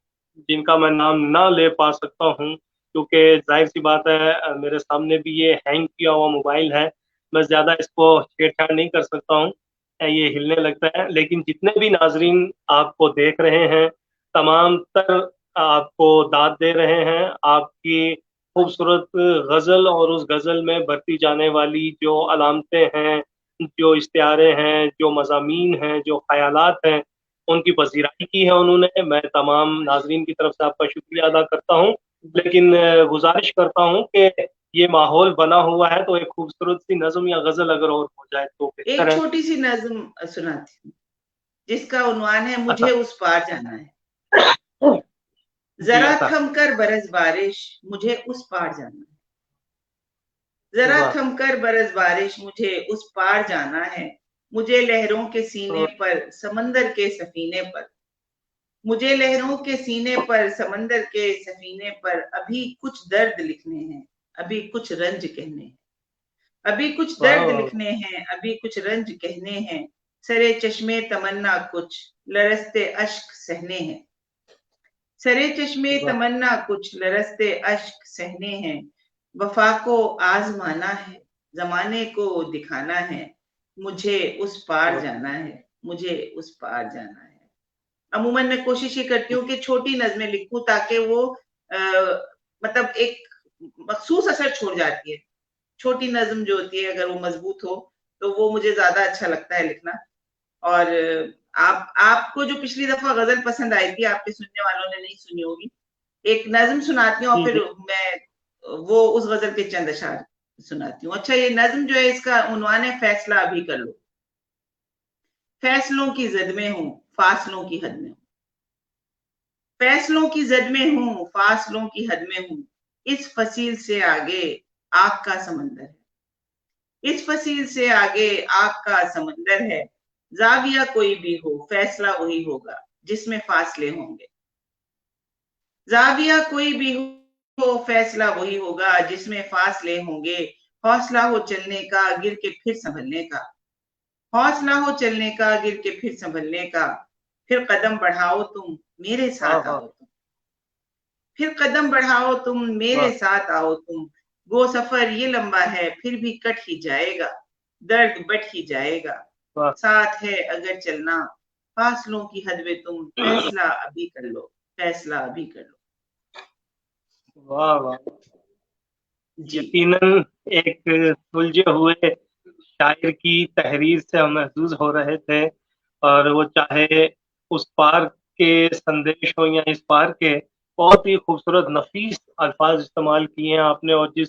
जिनका मैं नाम ना ले पा सकता हूँ, क्योंकि जाहिर सी बात है मेरे सामने भी ये हैंग किया हुआ मोबाइल है, मैं ज़्यादा इसको छेड़छाड़ नहीं कर सकता हूँ, ये हिलने लगता है। लेकिन जितने भी नाजरीन आपको देख रहे हैं, तमाम तर आपको दाद दे रहे हैं। आपकी खूबसूरत गजल और उस गजल में बरती जाने वाली जो अलामतें हैं, जो इश्तियारे हैं, जो मज़ामीन हैं, जो ख्यालात हैं, उनकी पजीराई की है उन्होंने। मैं तमाम नाजरीन की तरफ से आपका शुक्रिया अदा करता हूँ। लेकिन गुजारिश करता हूँ कि ये माहौल बना हुआ है, तो एक खूबसूरत सी नज्म या गजल अगर और हो जाए तो एक बेहतर है। छोटी सी नज्म सुनाती हूँ, जिसका उन्वान है मुझे उस पार जाना है। जी जरा ऐसा। थम कर बरस बारिश, मुझे उस पार जाना है। जरा वाह। थमकर बरस बारिश, मुझे उस पार जाना है। मुझे लहरों के सीने पर, समंदर के सफीने पर, मुझे लहरों के सीने पर, समंदर के सफीने पर, अभी कुछ दर्द लिखने हैं, अभी कुछ रंज कहने हैं, अभी कुछ वाह दर्द वाह लिखने हैं, अभी कुछ रंज कहने हैं। सरे चश्मे तमन्ना कुछ, लरसते अश्क सहने हैं। सरे चश्मे वाह तमन्ना कुछ, लरसते अश्क सहने हैं। वफा को आजमाना है, जमाने को दिखाना है। मुझे उस पार वाह। जाना है, मुझे उस पार जाना है। अमूमन मैं कोशिश ये करती हूँ कि छोटी नज़में लिखूँ, ताकि वो मतलब एक मखसूस असर छोड़ जाती है। छोटी नज़्म जो होती है, अगर वो मजबूत हो, तो वो मुझे ज़्यादा अच्छा लगता है लिखना। और आप आपको जो पिछली दफ़ा ग़ज़ल पसंद आई थी, आपके सुनने वालों ने नहीं सुनी होगी। एक नज़्म सुनाती हूँ और जी फिर जी। मैं वो उस ग़ज़ल के चंद अशआर सुनाती हूँ। अच्छा, ये नज़्म जो है, इसका उन्वान है फ़ैसला अभी कर लो। फ़ैसलों की ज़द में हूँ, फ़ासलों की हद में हूँ। फैसलों की जद में हूँ, फासलों की हद में हूँ। इस फसील से आगे आग का समंदर है। इस फसील से आगे आग का समंदर है। जाविया कोई भी हो, फैसला वही होगा जिसमें फासले होंगे। जाविया कोई भी हो, फैसला वही होगा जिसमें फासले होंगे। हौसला हो चलने का, गिर के फिर संभलने का। हौसला हो चलने का, गिर के फिर संभलने का। फिर कदम बढ़ाओ तुम, मेरे वाह साथ वाह आओ तुम। फिर कदम बढ़ाओ तुम, मेरे वाह साथ आओ तुम। वो सफर ये लंबा है, फिर भी कट ही जाएगा। दर्द बट ही जाएगा। वाह साथ है अगर चलना, फासलों की हद में तुम। फैसला अभी कर लो, फैसला अभी कर लो। वाह वाह। जी। यकीनन एक सुलझे हुए शायर की तहरीर से हम महसूस हो रहे थे। और वो चाहे उस पार के संदेश हो या इस पार के, बहुत ही खूबसूरत नफीस अल्फाज इस्तेमाल किए हैं आपने। और जिस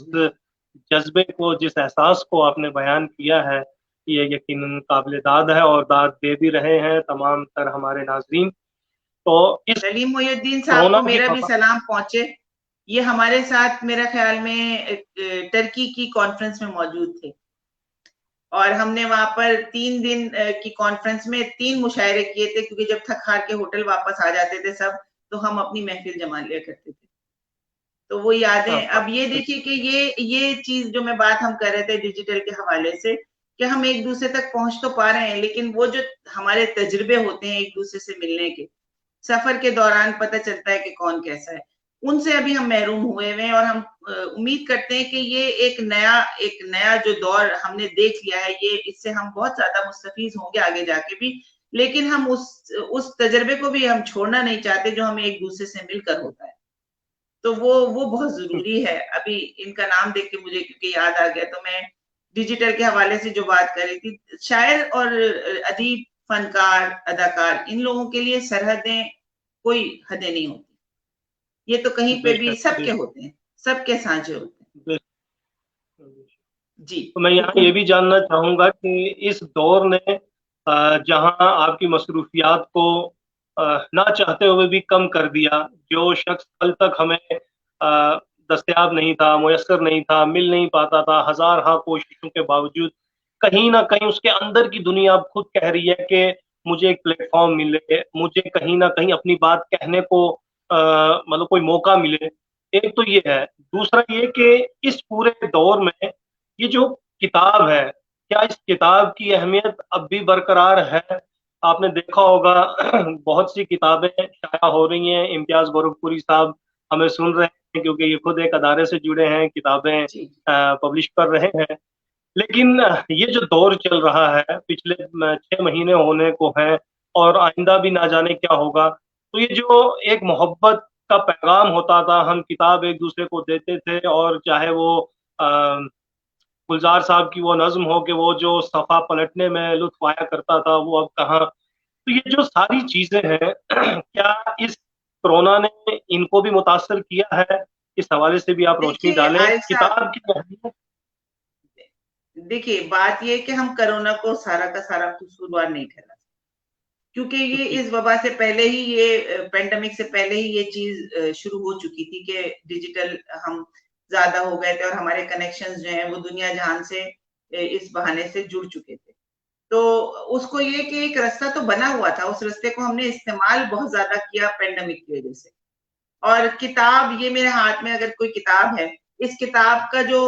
जज्बे को, जिस एहसास को आपने बयान किया है, ये यकीनन काबिल दाद है, और दाद दे भी रहे हैं तमाम तर हमारे नाजरीन। तो इस सलीम मोहिउद्दीन साहब कोरोना को की मेरा भी वबा। सलाम पहुंचे। ये हमारे साथ मेरा ख्याल में टर्की की कॉन्फ्रेंस में मौजूद थे, और हमने वहां पर 3 दिन की कॉन्फ्रेंस में 3 मुशायरे किए थे, क्योंकि जब थक हार के होटल वापस आ जाते थे सब, तो हम अपनी महफिल जमा लिया करते थे। तो वो यादें, अब ये देखिए कि ये चीज जो मैं बात हम कर रहे थे डिजिटल के हवाले से, कि हम एक दूसरे तक पहुंच तो पा रहे हैं, लेकिन वो जो हमारे तजुर्बे होते हैं एक दूसरे से मिलने के, सफर के दौरान पता चलता है कि कौन कैसा है, उनसे अभी हम महरूम हुए हुए हैं। और हम उम्मीद करते हैं कि ये एक नया जो दौर हमने देख लिया है, ये इससे हम बहुत ज्यादा मुस्तफीज होंगे आगे जाके भी। लेकिन हम उस तजर्बे को भी हम छोड़ना नहीं चाहते, जो हमें एक दूसरे से मिलकर होता है। तो वो बहुत जरूरी है। अभी इनका नाम देख के मुझे क्योंकि याद आ गया, तो मैं डिजिटल के हवाले से जो बात कर रही थी, शायर और अदीब, फनकार, अदाकार, इन लोगों के लिए सरहदें, कोई हदें नहीं होती। ये तो कहीं पे भी बेशक सबके बेशक होते हैं, सबके साझे होते हैं। बेशक। जी। तो मैं यहाँ ये भी जानना चाहूंगा कि इस दौर ने जहाँ आपकी मसरूफियात को ना चाहते हुए भी कम कर दिया। जो शख्स कल तक हमें दस्तयाब नहीं था, मुयसर नहीं था, मिल नहीं पाता था, हजार हाँ कोशिशों के बावजूद, कहीं ना कहीं उसके अंदर की दुनिया अब खुद कह रही है कि मुझे एक प्लेटफॉर्म मिले, मुझे कहीं ना कहीं अपनी बात कहने को मतलब कोई मौका मिले। एक तो ये है। दूसरा ये कि इस पूरे दौर में ये जो किताब है, क्या इस किताब की अहमियत अब भी बरकरार है? आपने देखा होगा बहुत सी किताबें शाया हो रही हैं। इम्तियाज गोरखपुरी साहब हमें सुन रहे हैं, क्योंकि ये खुद एक अदारे से जुड़े हैं, किताबें जी। पब्लिश कर रहे हैं। लेकिन ये जो दौर चल रहा है, पिछले 6 महीने होने को हैं, और आइंदा भी ना जाने क्या होगा। तो ये जो एक मोहब्बत का पैगाम होता था, हम किताब एक दूसरे को देते थे, और चाहे वो गुलजार साहब की वो नज्म हो कि वो जो सफ़ा पलटने में लुत्फ आया करता था, वो अब कहाँ। तो ये जो सारी चीजें हैं क्या इस कोरोना ने इनको भी मुतासर किया है? इस हवाले से भी आप रोशनी देखिए डालें, आरिफ साहब, किताब की अहमियत। देखिए बात ये कि हम कोरोना को सारा का सारा कसूरवार नहीं ठहरा, क्योंकि ये जी इस वबा से पहले ही, ये पेंडेमिक से पहले ही ये चीज शुरू हो चुकी थी कि डिजिटल हम ज्यादा हो गए थे और हमारे कनेक्शंस जो हैं वो दुनिया जहान से इस बहाने से जुड़ चुके थे। तो उसको ये कि एक रास्ता तो बना हुआ था, उस रास्ते को हमने इस्तेमाल बहुत ज्यादा किया पेंडेमिक की वजह से। और किताब, ये मेरे हाथ में अगर कोई किताब है, इस किताब का जो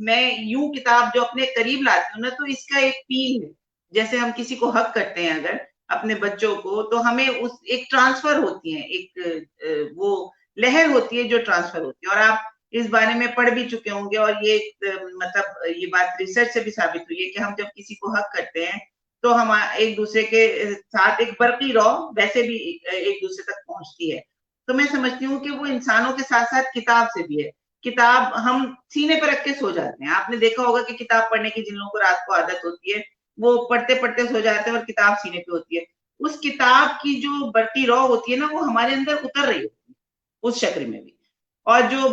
मैं यूं किताब जो अपने करीब लाती हूँ ना, तो इसका एक फील है। जैसे हम किसी को हक करते हैं अगर अपने बच्चों को, तो हमें उस एक ट्रांसफर होती है, एक वो लहर होती है जो ट्रांसफर होती है। और आप इस बारे में पढ़ भी चुके होंगे, और ये मतलब ये बात रिसर्च से भी साबित हुई है कि हम जब किसी को हक करते हैं तो हम एक दूसरे के साथ एक बरकी रौ वैसे भी एक दूसरे तक पहुंचती है। तो मैं समझती हूँ कि वो इंसानों के साथ साथ किताब से भी है। किताब हम सीने पर रख के सो जाते हैं, आपने देखा होगा कि किताब पढ़ने की जिन लोगों को रात को आदत होती है वो पढ़ते पढ़ते सो जाते हैं और किताब सीने पे होती है। उस किताब की जो बढ़ती रौ होती है ना, वो हमारे अंदर उतर रही होती है उस शक्ल में भी। और जो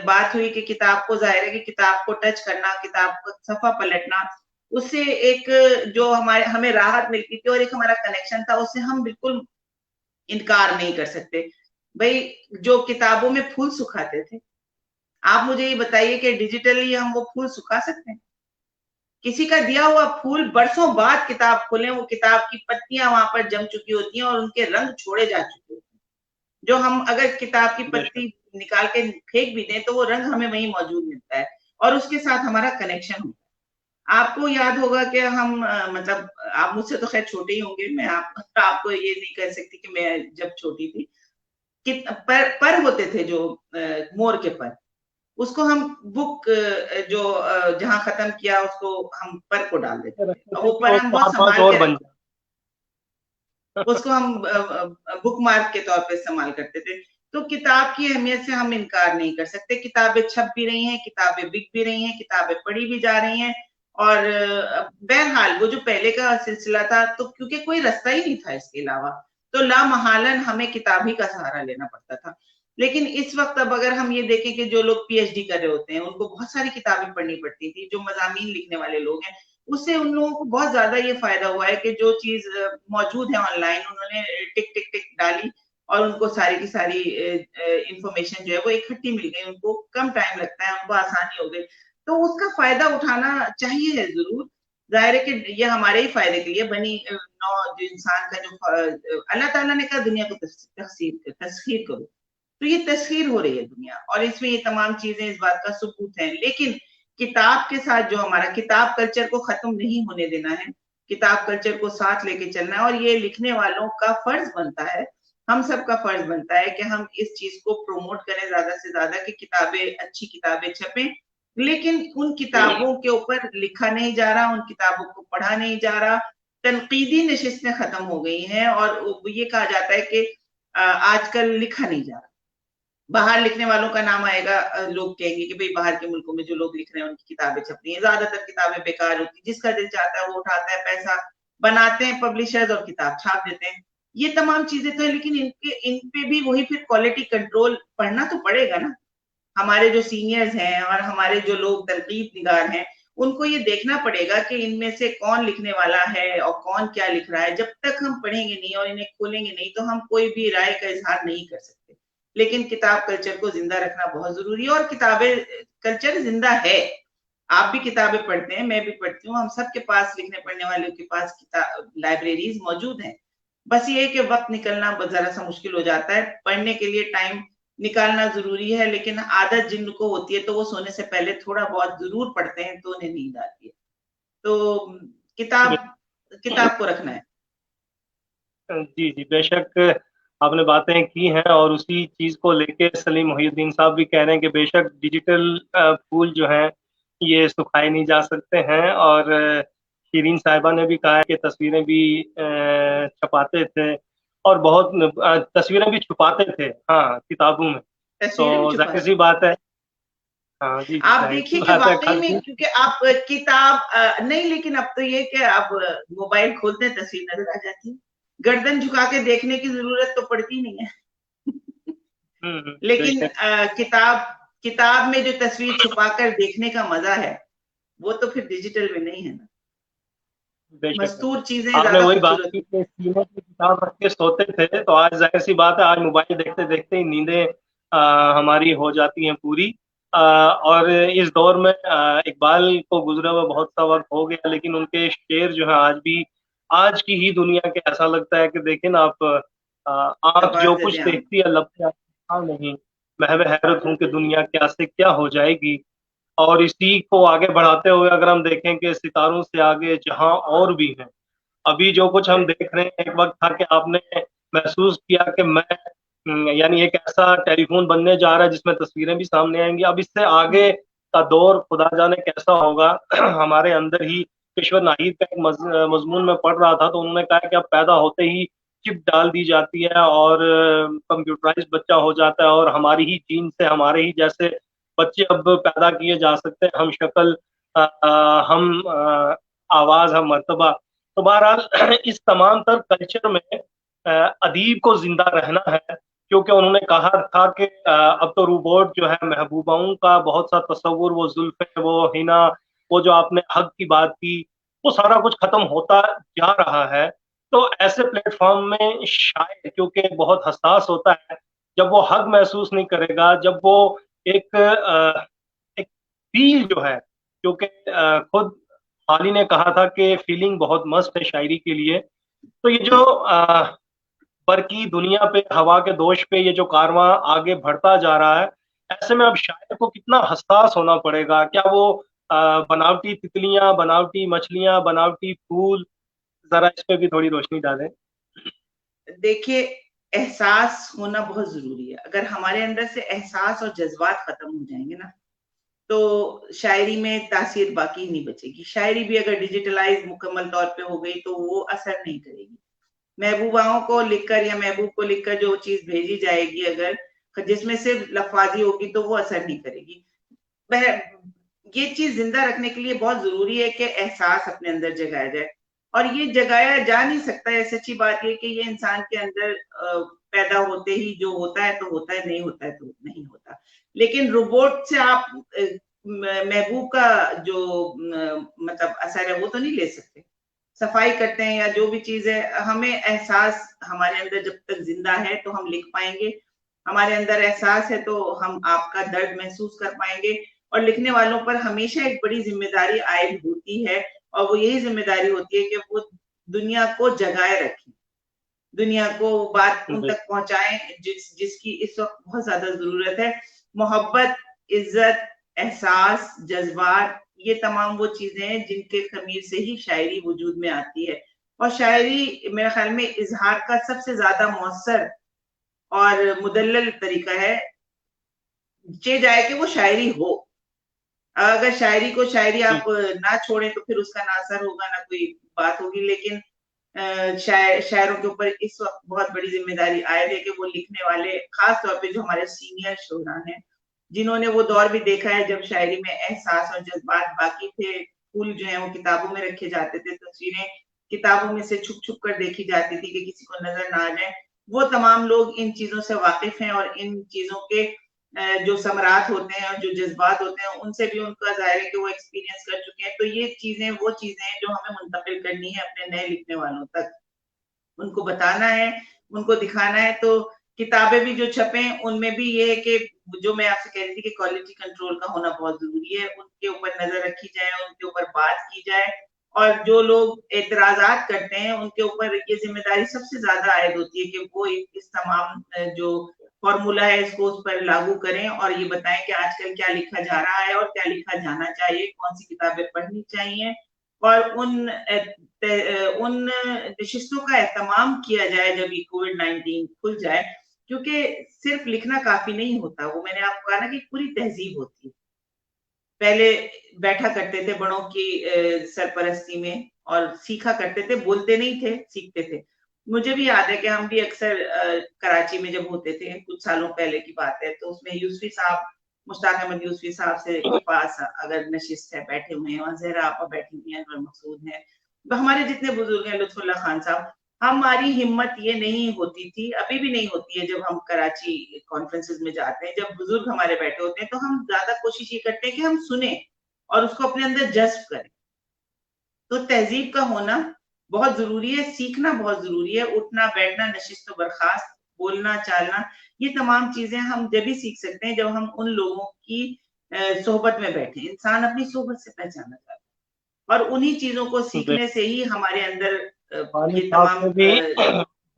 बात हुई कि किताब को, जाहिर है कि किताब को टच करना, किताब को सफा पलटना, उससे एक जो हमारे हमें राहत मिलती थी और एक हमारा कनेक्शन था, उससे हम बिल्कुल इनकार नहीं कर सकते। भाई, जो किताबों में फूल सुखाते थे, आप मुझे ये बताइए कि डिजिटली हम वो फूल सुखा सकते हैं? किसी का दिया हुआ फूल बरसों बाद किताब खोलें, वो किताब की पत्तियां वहां पर जम चुकी होती हैं और उनके रंग छोड़े जा चुके होते हैं। जो हम अगर किताब की बेशक। पत्ती निकाल के फेंक भी दें तो वो रंग हमें वहीं मौजूद मिलता है और उसके साथ हमारा कनेक्शन होता है। आपको याद होगा कि हम मतलब आप मुझसे तो खैर छोटे ही होंगे, मैं आपको ये नहीं कह सकती कि मैं जब छोटी थी कि पर होते थे जो मोर के पर, उसको हम बुक जो जहां खत्म किया उसको हम पर को डाल देते थे रखते और थे वो कि पर वो हम बहुत चार पांच संभाल और के बन रखते, उसको हम बुक मार्क के तौर पे इस्तेमाल करते थे। तो किताब की अहमियत से हम इनकार नहीं कर सकते। किताबें छप भी रही हैं, किताबें बिक भी रही हैं, किताबें पढ़ी भी जा रही हैं। और बहरहाल वो जो पहले का सिलसिला था, तो क्योंकि कोई रास्ता ही नहीं था इसके अलावा, तो लामहालन हमें किताब ही का सहारा लेना पड़ता था। लेकिन इस वक्त अब अगर हम ये देखें कि जो लोग पीएचडी कर रहे होते हैं उनको बहुत सारी किताबें पढ़नी पड़ती थी, जो मजामीन लिखने वाले लोग हैं उससे उन लोगों को बहुत ज्यादा ये फायदा हुआ है कि जो चीज मौजूद है ऑनलाइन, उन्होंने टिक टिक टिक डाली और उनको सारी की सारी इंफॉर्मेशन जो है वो इकट्ठी मिल गई, उनको कम टाइम लगता है, उनको आसानी हो गई। तो उसका फायदा उठाना चाहिए है जरूर। जाहिर है कि ये हमारे ही फायदे के लिए बनी नौ जो इंसान का जो अल्लाह ताला ने कहा दुनिया को तस्खीर करो, तो ये तस्खीर हो रही है दुनिया और इसमें ये तमाम चीजें इस बात का सबूत है। लेकिन किताब के साथ जो हमारा किताब कल्चर को खत्म नहीं होने देना है, किताब कल्चर को साथ लेके चलना है और ये लिखने वालों का फर्ज बनता है, हम सबका फर्ज बनता है कि हम इस चीज को प्रमोट करें ज्यादा से ज्यादा कि किताबें, अच्छी किताबें छपें। लेकिन उन किताबों के ऊपर लिखा नहीं जा रहा, उन किताबों को पढ़ा नहीं जा रहा, तनकीदी नशिस्तें खत्म हो गई हैं और ये कहा जाता है कि आजकल लिखा नहीं जा रहा। बाहर लिखने वालों का नाम आएगा, लोग कहेंगे कि भाई बाहर के मुल्कों में जो लोग लिख रहे हैं उनकी किताबें छप रही हैं, ज्यादातर किताबें बेकार होती हैं, जिसका दिल चाहता है वो उठाता है, पैसा बनाते हैं पब्लिशर्स और किताब छाप देते हैं। ये तमाम चीजें तो है, लेकिन इन पे भी वही फिर क्वालिटी कंट्रोल पढ़ना तो पड़ेगा ना। हमारे जो सीनियर्स हैं और हमारे जो लोग तरकीब निगार हैं, उनको ये देखना पड़ेगा कि इनमें से कौन लिखने वाला है और कौन क्या लिख रहा है। जब तक हम पढ़ेंगे नहीं और इन्हें खोलेंगे नहीं तो हम कोई भी राय का इजहार नहीं कर सकते। लेकिन किताब कल्चर को जिंदा रखना बहुत जरूरी है और किताबें कल्चर जिंदा है। आप भी किताबें पढ़ते हैं, मैं भी पढ़ती हूँ, हम सबके पास, लिखने पढ़ने वालों के पास किताब लाइब्रेरीज मौजूद हैं। बस ये है कि वक्त निकलना जरा सा मुश्किल हो जाता है, पढ़ने के लिए टाइम निकालना जरूरी है, लेकिन आदत जिनको होती है तो वो सोने से पहले थोड़ा बहुत जरूर पढ़ते हैं तो उन्हें नींद आती है। तो किताब किताब को रखना है। जी जी, बेशक आपने बातें की हैं और उसी चीज को लेके सलीम मोहिउद्दीन साहब भी कह रहे हैं कि बेशक डिजिटल फूल जो हैं ये सुखाए नहीं जा सकते हैं। और शिरीन साहिबा ने भी कहा है कि तस्वीरें भी छपाते थे और बहुत तस्वीरें भी छुपाते थे, हाँ, किताबों में। तस्वीरें भी तो जाहिर छुपाते सी हैं। बात है। हाँ जी जी, आप जाहिर सी देखिए कि बात है वाकई में, खाली। क्योंकि आप किताब नहीं, लेकिन अब तो ये कि आप मोबाइल खोलते हैं तस्वीर नजर आ जाती है, गर्दन झुका के देखने की जरूरत तो पड़ती नहीं है। लेकिन बेशक किताब किताब में जो तस्वीर छुपा कर देखने का मजा है वो तो फिर डिजिटल में नहीं है ना। बेशक। मस्तूर चीजें आपने ज्यादा वही बात खूबसूरत की होती कि सीने पे किताब रख के सोते थे, तो आज जाहिर सी बात है आज मोबाइल देखते देखते ही नींदें हमारी हो जाती हैं पूरी। और इस दौर में इकबाल को गुजरे हुए बहुत सा वक्त हो गया, लेकिन उनके शेर जो है आज भी, आज की ही दुनिया के, ऐसा लगता है कि देखें ना आप, आंख जो दबा कुछ जदे आंख। देखती है लगता है हाँ नहीं, महव हैरत हूं कि दुनिया क्या से क्या हो जाएगी। और इसी को आगे बढ़ाते हुए अगर हम देखें कि सितारों से आगे जहां और भी हैं, अभी जो कुछ हम देख रहे हैं, एक वक्त था कि आपने महसूस किया कि मैं यानी एक ऐसा टेलीफोन बनने जा रहा है जिसमें तस्वीरें भी सामने आएंगी। अब इससे आगे का दौर खुदा जाने कैसा होगा। हमारे अंदर ही किशोर नाहिद का एक मजमून में पढ़ रहा था, तो उन्होंने कहा कि अब पैदा होते ही चिप डाल दी जाती है और कंप्यूटराइज बच्चा हो जाता है, और हमारी ही जीन से हमारे ही जैसे बच्चे अब पैदा किए जा सकते हैं, हम शक्ल, हम आवाज, हम मर्तबा। तो बहरहाल इस तमाम तर कल्चर में अदीब को जिंदा रहना है, क्योंकि उन्होंने कहा था कि अब तो रोबोट जो है, महबूबाओं का बहुत सा तस्वुर, वो जुल्फे, वो हिना, वो जो आपने हक की बात की, वो सारा कुछ खत्म होता जा रहा है। तो ऐसे प्लेटफॉर्म में शायद, क्योंकि बहुत हसास होता है, जब वो हक महसूस नहीं करेगा, जब वो एक एक फील जो है, क्योंकि खुद हाली ने कहा था कि फीलिंग बहुत मस्त है शायरी के लिए। तो ये जो बरकी दुनिया पे, हवा के दोष पे ये जो कारवां आगे बढ़ता जा रहा है, ऐसे में अब शायर को कितना हसास होना पड़ेगा। क्या वो बनावटी तितलियां, बनावटी मछलियां, बनावटी फूल, जरा इस पे भी थोड़ी रोशनी डालें। देखिए, एहसास होना बहुत जरूरी है। अगर हमारे अंदर से एहसास और जज्बात खत्म हो जाएंगे ना, तो शायरी में तासीर बाकी नहीं बचेगी। शायरी भी अगर डिजिटलाइज मुकम्मल तौर पे हो गई तो वो असर नहीं करेगी। महबूबाओं को लिखकर या महबूब को लिखकर जो चीज भेजी जाएगी, अगर जिसमें सिर्फ लफाजी होगी, तो वो असर नहीं करेगी। वह ये चीज जिंदा रखने के लिए बहुत जरूरी है कि एहसास अपने अंदर जगाया जाए। और ये जगाया जा नहीं सकता है। सच्ची बात ये कि ये इंसान के अंदर पैदा होते ही जो होता है तो होता है, नहीं होता है तो नहीं होता। लेकिन रोबोट से आप महबूब का जो मतलब असर है वो तो नहीं ले सकते। सफाई करते हैं या जो भी चीज है, हमें एहसास हमारे अंदर जब तक जिंदा है तो हम लिख पाएंगे। हमारे अंदर एहसास है तो हम आपका दर्द महसूस कर पाएंगे। और लिखने वालों पर हमेशा एक बड़ी जिम्मेदारी आयद होती है, और वो यही जिम्मेदारी होती है कि वो दुनिया को जगाए रखें, दुनिया को बात उन तक पहुंचाएं जिसकी इस वक्त बहुत ज्यादा जरूरत है। मोहब्बत, इज्जत, एहसास, जज्बात, ये तमाम वो चीजें हैं जिनके खमीर से ही शायरी वजूद में आती है। और शायरी मेरे ख्याल में इजहार का सबसे ज्यादा मौसर और मुदल्लल तरीका है। चे जाए कि वो शायरी हो। अगर शायरी को शायरी आप ना छोड़े तो फिर उसका ना असर होगा, ना कोई बात होगी। लेकिन शायरों के ऊपर इस वक्त बहुत बड़ी जिम्मेदारी आयद है कि वो लिखने वाले, खास तौर पे जो हमारे सीनियर शोरा हैं, जिन्होंने वो दौर भी देखा है जब शायरी में एहसास और जज्बात बाकी थे। फूल जो है वो किताबों में रखे जाते थे, तस्वीरें किताबों में से छुप छुप कर देखी जाती थी कि किसी को नजर ना आ जाए। वो तमाम लोग इन चीजों से वाकिफ हैं, और इन चीजों के जो समरात होते हैं और जो जज्बात होते हैं उनसे भी उनका जाहिर है कि वो एक्सपीरियंस कर चुके हैं। तो ये चीजें वो चीजें हैं जो हमें मुंतकिल करनी है अपने नए लिखने वालों तक, उनको बताना है, उनको दिखाना है। तो किताबें भी जो छपे उनमें भी ये है कि जो मैं आपसे कह रही थी कि क्वालिटी कंट्रोल का होना बहुत जरूरी है, उनके ऊपर नजर रखी जाए, उनके ऊपर बात की जाए। और जो लोग एतराजात करते हैं उनके ऊपर ये जिम्मेदारी सबसे ज्यादा आयद होती है कि वो इस तमाम जो फॉर्मूला है इसको उस पर लागू करें, और ये बताएं कि आजकल क्या लिखा जा रहा है और क्या लिखा जाना चाहिए, कौन सी किताबें पढ़नी चाहिए। और उन नशिस्तों का एहतमाम किया जाए जब ये कोविड-19 खुल जाए, क्योंकि सिर्फ लिखना काफी नहीं होता। वो मैंने आपको कहा ना कि पूरी तहजीब होती है। पहले बैठा करते थे बड़ों की सरपरस्ती में और सीखा करते थे, बोलते नहीं थे, सीखते थे। मुझे भी याद है कि हम भी अक्सर कराची में जब होते थे, कुछ सालों पहले की बात है, तो उसमें यूसुफी साहब, मुश्ताक अहमद यूसुफी साहब से के पास अगर नशिस्त है, बैठे हुए हैं, और ज़हरा आपा बैठी हुई हैं, अनवर मकसूद हैं, तो हमारे जितने बुजुर्ग हैं, लुत्फुल्लाह खान साहब, हमारी हिम्मत ये नहीं होती थी, अभी भी नहीं होती है। जब हम कराची कॉन्फ्रेंसेस में जाते हैं, जब बुजुर्ग हमारे बैठे होते हैं, तो हम ज्यादा कोशिश ये करते हैं कि हम सुने और उसको अपने अंदर जज्ब करें। तो तहजीब का होना बहुत जरूरी है, सीखना बहुत जरूरी है। उठना बैठना, नशिस्त बर्खास्त, बोलना चालना, ये तमाम चीजें हम जब भी सीख सकते हैं जब हम उन लोगों की सोहबत में बैठे, इंसान अपनी सोहबत से पहचाना जाता है, और उन्हीं चीजों को सीखने से ही हमारे अंदर वानी ये साहब तमाम ने भी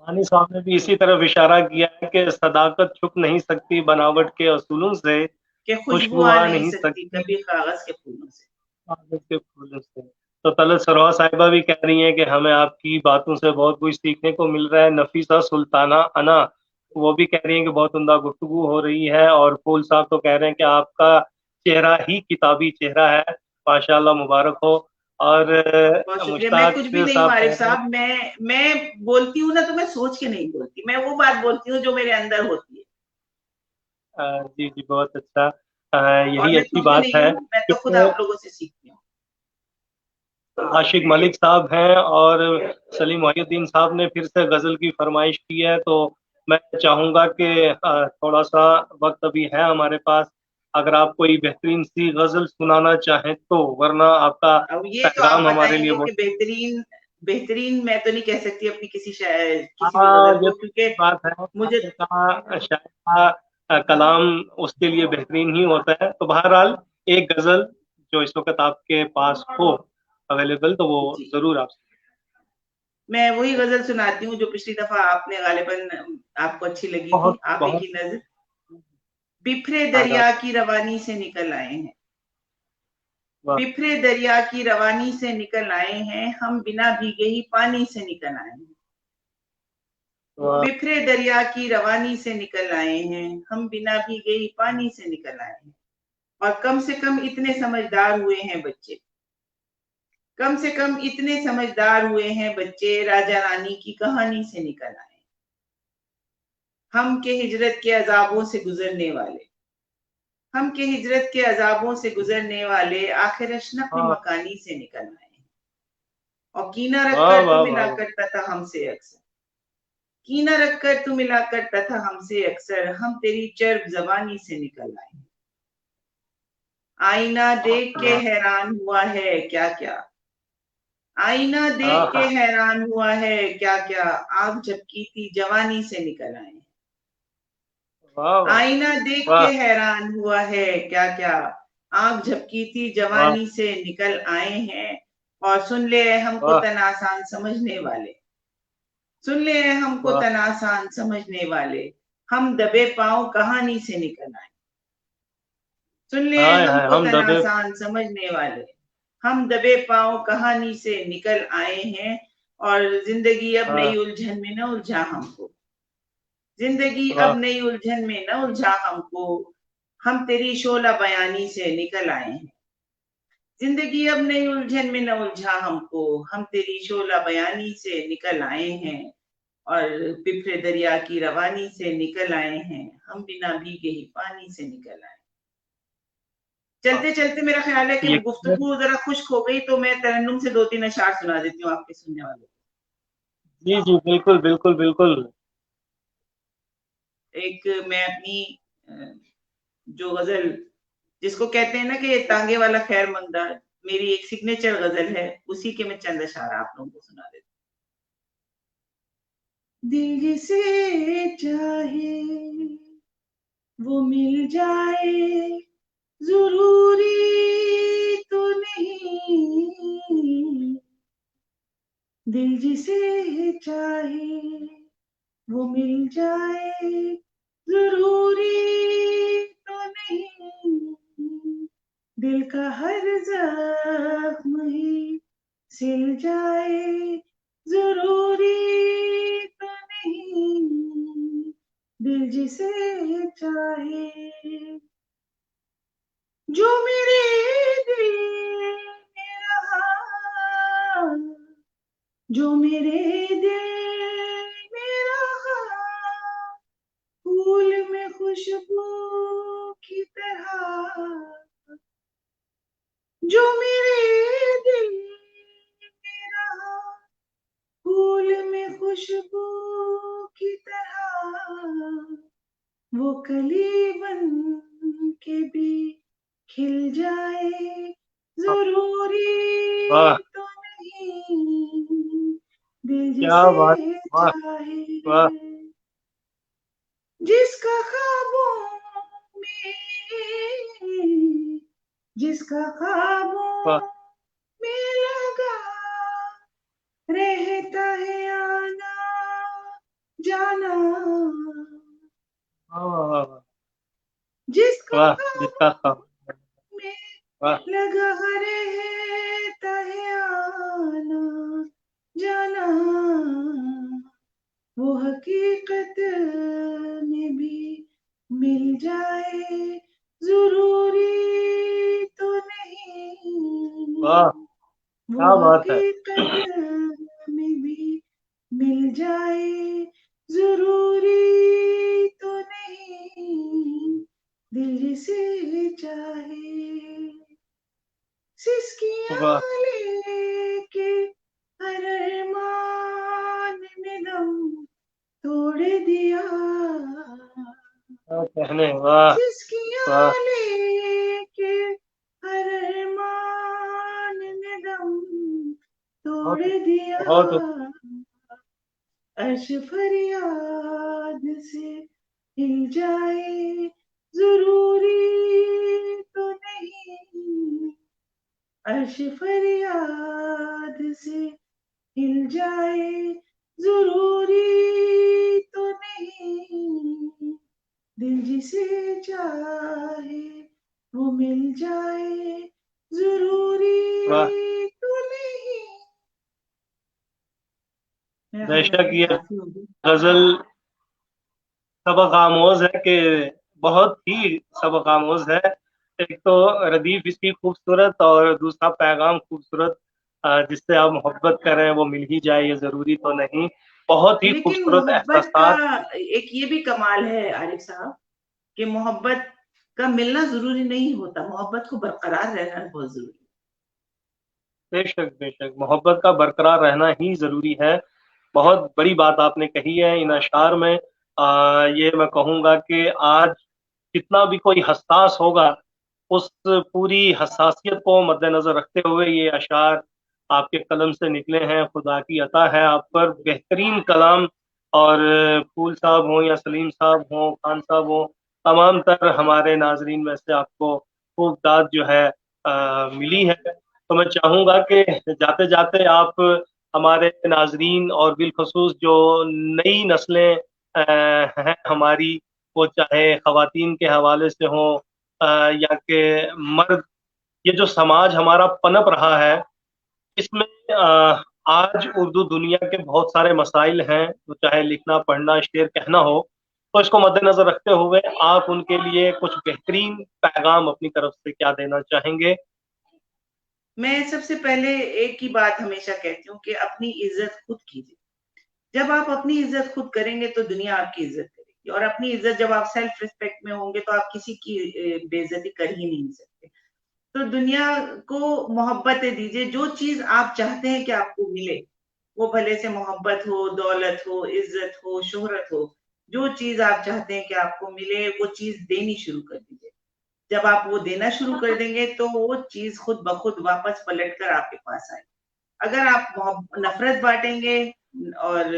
वानी साहब ने भी इसी तरफ इशारा किया है कि सदाकत छुप नहीं सकती बनावट के असूलों से, कि खुशबू खुशबू आ आ नहीं नहीं सकती सकती कभी कागज के फूलों से। कागज के फूलों से। तो तलत सरोहा साहिबा भी कह रही हैं कि हमें आपकी बातों से बहुत कुछ सीखने को मिल रहा है। नफीसा सुल्ताना अना वो भी कह रही हैं कि बहुत उम्दा गुफ्तगू हो रही है। और फूल साहब तो कह रहे हैं कि आपका चेहरा ही किताबी चेहरा है, माशाल्लाह, मुबारक हो। और बहुत शुक्रिया। मैं मुश्ताक कुछ भी नहीं हूँ साहब आरिफ कह रहे हैं साहब, मैं बोलती हूँ ना तो मैं सोच के नहीं बोलती, मैं वो बात बोलती हूँ जो मेरे अंदर होती है। जी जी, बहुत अच्छा। और यही मैं अच्छी कुछ भी बात नहीं है हूँ, मैं तो खुद क्योंकि आप लोगों से सीखती हूँ। आशिक मलिक साहब हैं और सलीम मोहिउद्दीन साहब ने फिर से गजल की फरमाइश की है। तो मैं चाहूंगा कि थोड़ा सा वक्त अभी है हमारे पास, अगर आप कोई बेहतरीन सी गजल सुनाना चाहें तो, वरना आपका अब ये तो आप पैगाम हमारे लिए बताएंगे कि बहुत। बेहतरीन, बेहतरीन मैं तो नहीं कह सकती अपनी किसी भी हाँ, गजल ये को, तो क्योंकि बात है, मुझे शायर का कलाम उसके लिए बेहतरीन ही होता है। तो बहरहाल एक गजल जो इस वक्त आपके पास हो अवेलेबल, तो वो जी, जरूर आप। मैं वही गजल सुनाती हूँ जो पिछली दफा आपने गालिबन आपको अच्छी लगी थी, बहुत आप ही बहुत की नजर। बिफरे आदाब। दरिया की रवानी से निकल आए हैं, वाह बिफरे दरिया की रवानी से निकल आए हैं, हम बिना भीगे ही पानी से निकल आए हैं। वाह बिफरे दरिया की रवानी से निकल आए हैं, हम बिना भीगे ही पानी से निकल आए हैं। और कम से कम इतने समझदार हुए हैं बच्चे, कम से कम इतने समझदार हुए हैं बच्चे, राजा रानी की कहानी से निकल आए। हम के हिजरत के अजाबों से गुजरने वाले, हम के हिजरत के अजाबों से गुजरने वाले, आखिर अशनफ में वाह मकानी से निकल आए। और कीना वाह रखकर तू वाह मिला वाह वाह। करता था हमसे अक्सर, कीना रखकर तू मिला करता था हमसे अक्सर, हम तेरी चर्ब जबानी से निकल आए। आईना देख के हैरान हुआ है क्या क्या, आईना देख के आहा, हैरान हुआ है क्या क्या, आग झपकी थी जवानी से निकल आए। वाह वाह आईना देख के वाह हैरान हुआ है क्या क्या, आंख झपकी थी वाह जवानी से निकल आए हैं। और सुन ले हमको वाह तनासान समझने वाले, सुन ले हमको वाह। तनासान समझने वाले, हम दबे पांव कहानी से निकल आए। सुन ले हाय हाय, हमको हम दबे। तनासान समझने वाले, हम दबे पांव कहानी से निकल आए हैं। और जिंदगी अब हाँ, नई उलझन में न उलझा हमको, जिंदगी अब वाह नई उलझन में न उलझा हमको, हम तेरी शोला बयानी से निकल आए हैं। जिंदगी अब नई उलझन में न उलझा हमको, हम तेरी शोला बयानी से निकल आए हैं। और पिपरे दरिया की रवानी से निकल आए हैं, हम बिना भीगे ही पानी से निकल आए। वाह। चलते चलते मेरा ख्याल है कि ये गुफ्तगू जरा खुश्क हो गई, तो मैं तरन्नुम से दो तीन अशार सुना देती हूँ आपके सुनने वालों जी जी, बिल्कुल बिल्कुल बिल्कुल। को। एक मैं अपनी अ, जो गजल जिसको कहते हैं ना कि तांगे वाला खैर मकदर, मेरी एक सिग्नेचर गजल है, उसी के मैं चंद अशार आप लोगों को सुना देती हूँ। दिल जिसे चाहे वो मिल जाए, जरूरी तो नहीं, दिल जिसे चाहे वो मिल जाए, जरूरी तो नहीं, दिल का हर जख्म ही सिल जाए, जरूरी तो नहीं, दिल जिसे चाहे। जो मेरे दिल में रहा, जो मेरे दिल में रहा, फूल में खुशबू की तरह, जो मेरे दिल में रहा, फूल में खुशबू की तरह, वो कली बन के भी खिल जाए, जरूरी वाह, तो नहीं, दिल क्या जिसे बात। वाह चाहे। वाह जिसका ख्वाबों में जिसका ख्वाबों वाह में लगा रहता है आना जाना, वाह वाह वाह, जिसका वाह, जिसका ख्वाबों ख्वाब, में वाह लगा रहता है आना जाना, वो हकीकत में भी मिल जाए जरूरी तो वाह, नहीं, वो क्या बात है। हकीकत में भी मिल जाए जरूरी तो नहीं, दिल जिसे चाहे सिसकियां वाह, लेके हर अरमान में दम तोड़ दिया, क्या कहने, वाह वाह, सिसकियां लेके हर अरमान में दम तोड़ बहुत दिया, बहुत अर्श फरियाद से हिल जाए जरूरी तो नहीं, अर्श फरियाद से हिल जाए जरूरी तो नहीं, दिल जिसे चाहे वो मिल जाए वाह। जरूरी तो नहीं। मेरा ख्याल है बेशक कि ये काफी होगी। गजल सबक आमोज है कि बहुत ही सबक आमोज है। एक तो रदीफ इसकी खूबसूरत और दूसरा पैगाम खूबसूरत, जिससे आप मोहब्बत करें वो मिल ही जाए ये जरूरी तो नहीं। बहुत ही लेकिन खूबसूरत मोहब्बत का एहसासात। एक ये भी कमाल है आरिफ साहब कि मोहब्बत का मिलना जरूरी नहीं होता, मोहब्बत को बरकरार रहना बहुत जरूरी बेशक बेशक मोहब्बत का बरकरार रहना ही जरूरी है। बहुत बड़ी बात आपने कही है इन अशार में। ये मैं कहूँगा कि आज जितना भी कोई हसास होगा, उस पूरी हसासियत को मद्देनजर रखते हुए ये अशार आपके कलम से निकले हैं। खुदा की अता है आप पर, बेहतरीन कलाम। और फूल साहब हों या सलीम साहब हों, खान साहब हों, तमाम तर हमारे नाजरीन में से आपको खूब दाद जो है मिली है। तो मैं चाहूँगा कि जाते जाते आप हमारे नाजरीन और बिलखसूस जो नई नस्लें हैं हमारी, वो चाहे खवातीन के हवाले से हों या कि मर्द, ये जो समाज हमारा पनप रहा है, इसमें आज उर्दू दुनिया के बहुत सारे मसाइल हैं, तो चाहे लिखना पढ़ना शेर कहना हो, तो इसको मद्देनजर रखते हुए आप उनके लिए कुछ बेहतरीन पैगाम अपनी तरफ से क्या देना चाहेंगे? मैं सबसे पहले एक ही बात हमेशा कहती हूँ कि अपनी इज्जत खुद कीजिए। जब आप अपनी इज्जत खुद करेंगे तो दुनिया आपकी इज्जत करेगी, और अपनी इज्जत जब आप सेल्फ रिस्पेक्ट में होंगे तो आप किसी की बेइज्जती कर ही नहीं सकते। तो दुनिया को मोहब्बतें दीजिए, जो चीज आप चाहते हैं कि आपको मिले, वो भले से मोहब्बत हो, दौलत हो, इज्जत हो, शोहरत हो, जो चीज आप चाहते हैं कि आपको मिले वो चीज देनी शुरू कर दीजिए। जब आप वो देना शुरू कर देंगे तो वो चीज खुद ब खुद वापस पलट कर आपके पास आएगी। अगर आप नफरत बांटेंगे और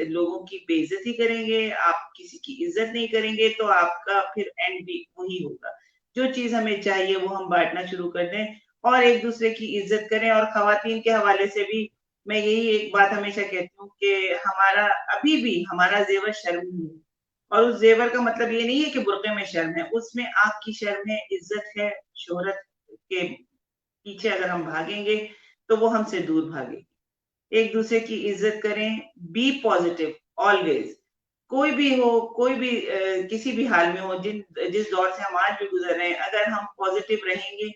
लोगों की बेइज्जती करेंगे, आप किसी की इज्जत नहीं करेंगे, तो आपका फिर एंड भी वही होगा। जो चीज हमें चाहिए वो हम बांटना शुरू कर दें और एक दूसरे की इज्जत करें। और खवातीन के हवाले से भी मैं यही एक बात हमेशा कहती हूँ कि हमारा अभी भी हमारा जेवर शर्म नहीं है, और उस जेवर का मतलब ये नहीं है कि बुरके में शर्म है, उसमें आंख की शर्म है, इज्जत है, शोहरत के पीछे अगर हम भागेंगे तो वो हमसे दूर भागेगी। एक दूसरे की इज्जत करें, बी पॉजिटिव ऑलवेज। कोई भी हो, कोई भी किसी भी हाल में हो, जिस दौर से हम आज भी गुजर रहे हैं, अगर हम पॉजिटिव रहेंगे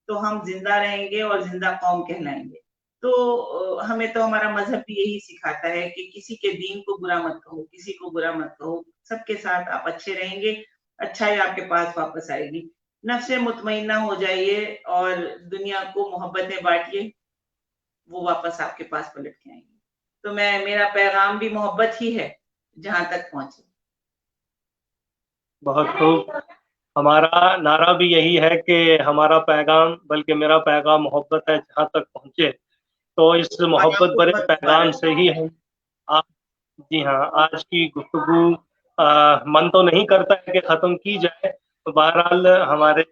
तो हम जिंदा रहेंगे और जिंदा कौम कहलाएंगे। तो हमें तो हमारा मजहब भी यही सिखाता है कि किसी के दीन को बुरा मत कहो, किसी को बुरा मत कहो, सबके साथ आप अच्छे रहेंगे, अच्छाई आपके पास वापस आएगी। नफ्से मुतमइन्ना हो जाइए और दुनिया को मोहब्बतें बांटिए, वो वापस आपके पास पलट के आएंगे। तो मैं, मेरा पैगाम भी मोहब्बत ही है जहां तक पहुंचे। बहुत खूब। हमारा नारा भी यही है कि हमारा पैगाम, बल्कि मेरा पैगाम मोहब्बत है जहाँ तक पहुँचे। तो इस और मोहब्बत आपको भरे बहुत पैगाम मुबारक। से ही हम आज, जी हाँ, आज की गुफ्तगू मन तो नहीं करता है कि ख़त्म की जाए। तो बहरहाल हमारे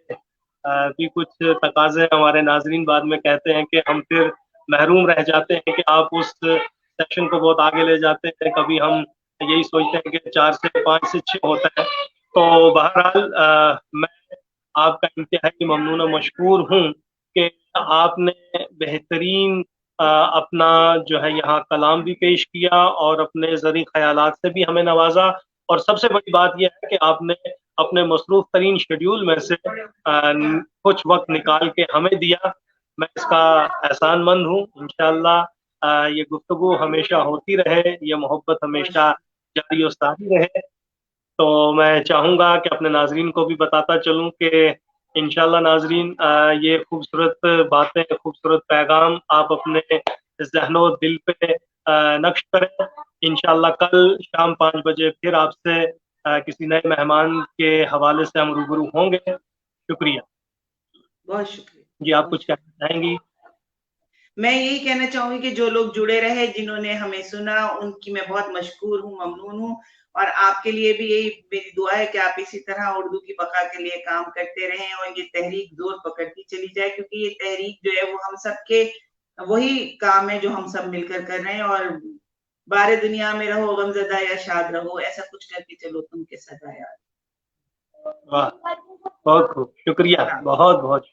भी कुछ तकाज़े हमारे नाज़रीन बाद में कहते हैं कि हम फिर महरूम रह जाते हैं कि आप उस सेशन को बहुत आगे ले जाते हैं, कभी हम यही सोचते हैं कि 4 से 5 से 6 होता है। तो बहरहाल मैं आपका इंतहाई ममनून और मशकूर हूँ कि आपने बेहतरीन अपना जो है यहाँ कलाम भी पेश किया और अपने ज़री ख़यालात से भी हमें नवाजा, और सबसे बड़ी बात यह है कि आपने अपने मसरूफ़ तरीन शेड्यूल में से कुछ वक्त निकाल के हमें दिया। मैं इसका एहसानमंद हूँ। इंशाअल्लाह ये गुफ्तगू हमेशा होती रहे, ये मोहब्बत हमेशा जारी और सारी रहे। तो मैं चाहूँगा कि अपने नाज़रीन को भी बताता चलूँ कि इंशाअल्लाह नाज़रीन, ये खूबसूरत बातें, खूबसूरत पैगाम आप अपने ज़हनो दिल पे नक्श करें। इंशाअल्लाह कल शाम 5 बजे फिर आपसे किसी नए मेहमान के हवाले से हम रूबरू होंगे। शुक्रिया। बहुत शुक्रिया। जी, आप बहुत कुछ शुक्रिया। कहना चाहेंगी? मैं यही कहना चाहूंगी कि जो लोग जुड़े रहे, जिन्होंने हमें सुना, उनकी मैं बहुत मशकूर हूँ, ममनून हूँ। और आपके लिए भी यही मेरी दुआ है कि आप इसी तरह उर्दू की बका के लिए काम करते रहें और ये तहरीक जोर पकड़ती चली जाए, क्योंकि ये तहरीक जो है वो हम सबके वही काम है जो हम सब मिलकर कर रहे हैं। और बारे दुनिया में रहो गमजदा या शाद रहो, ऐसा कुछ करके चलो तुम के सदा याद। वाह, बहुत खूब, शुक्रिया, खुदा बहुत बहुत।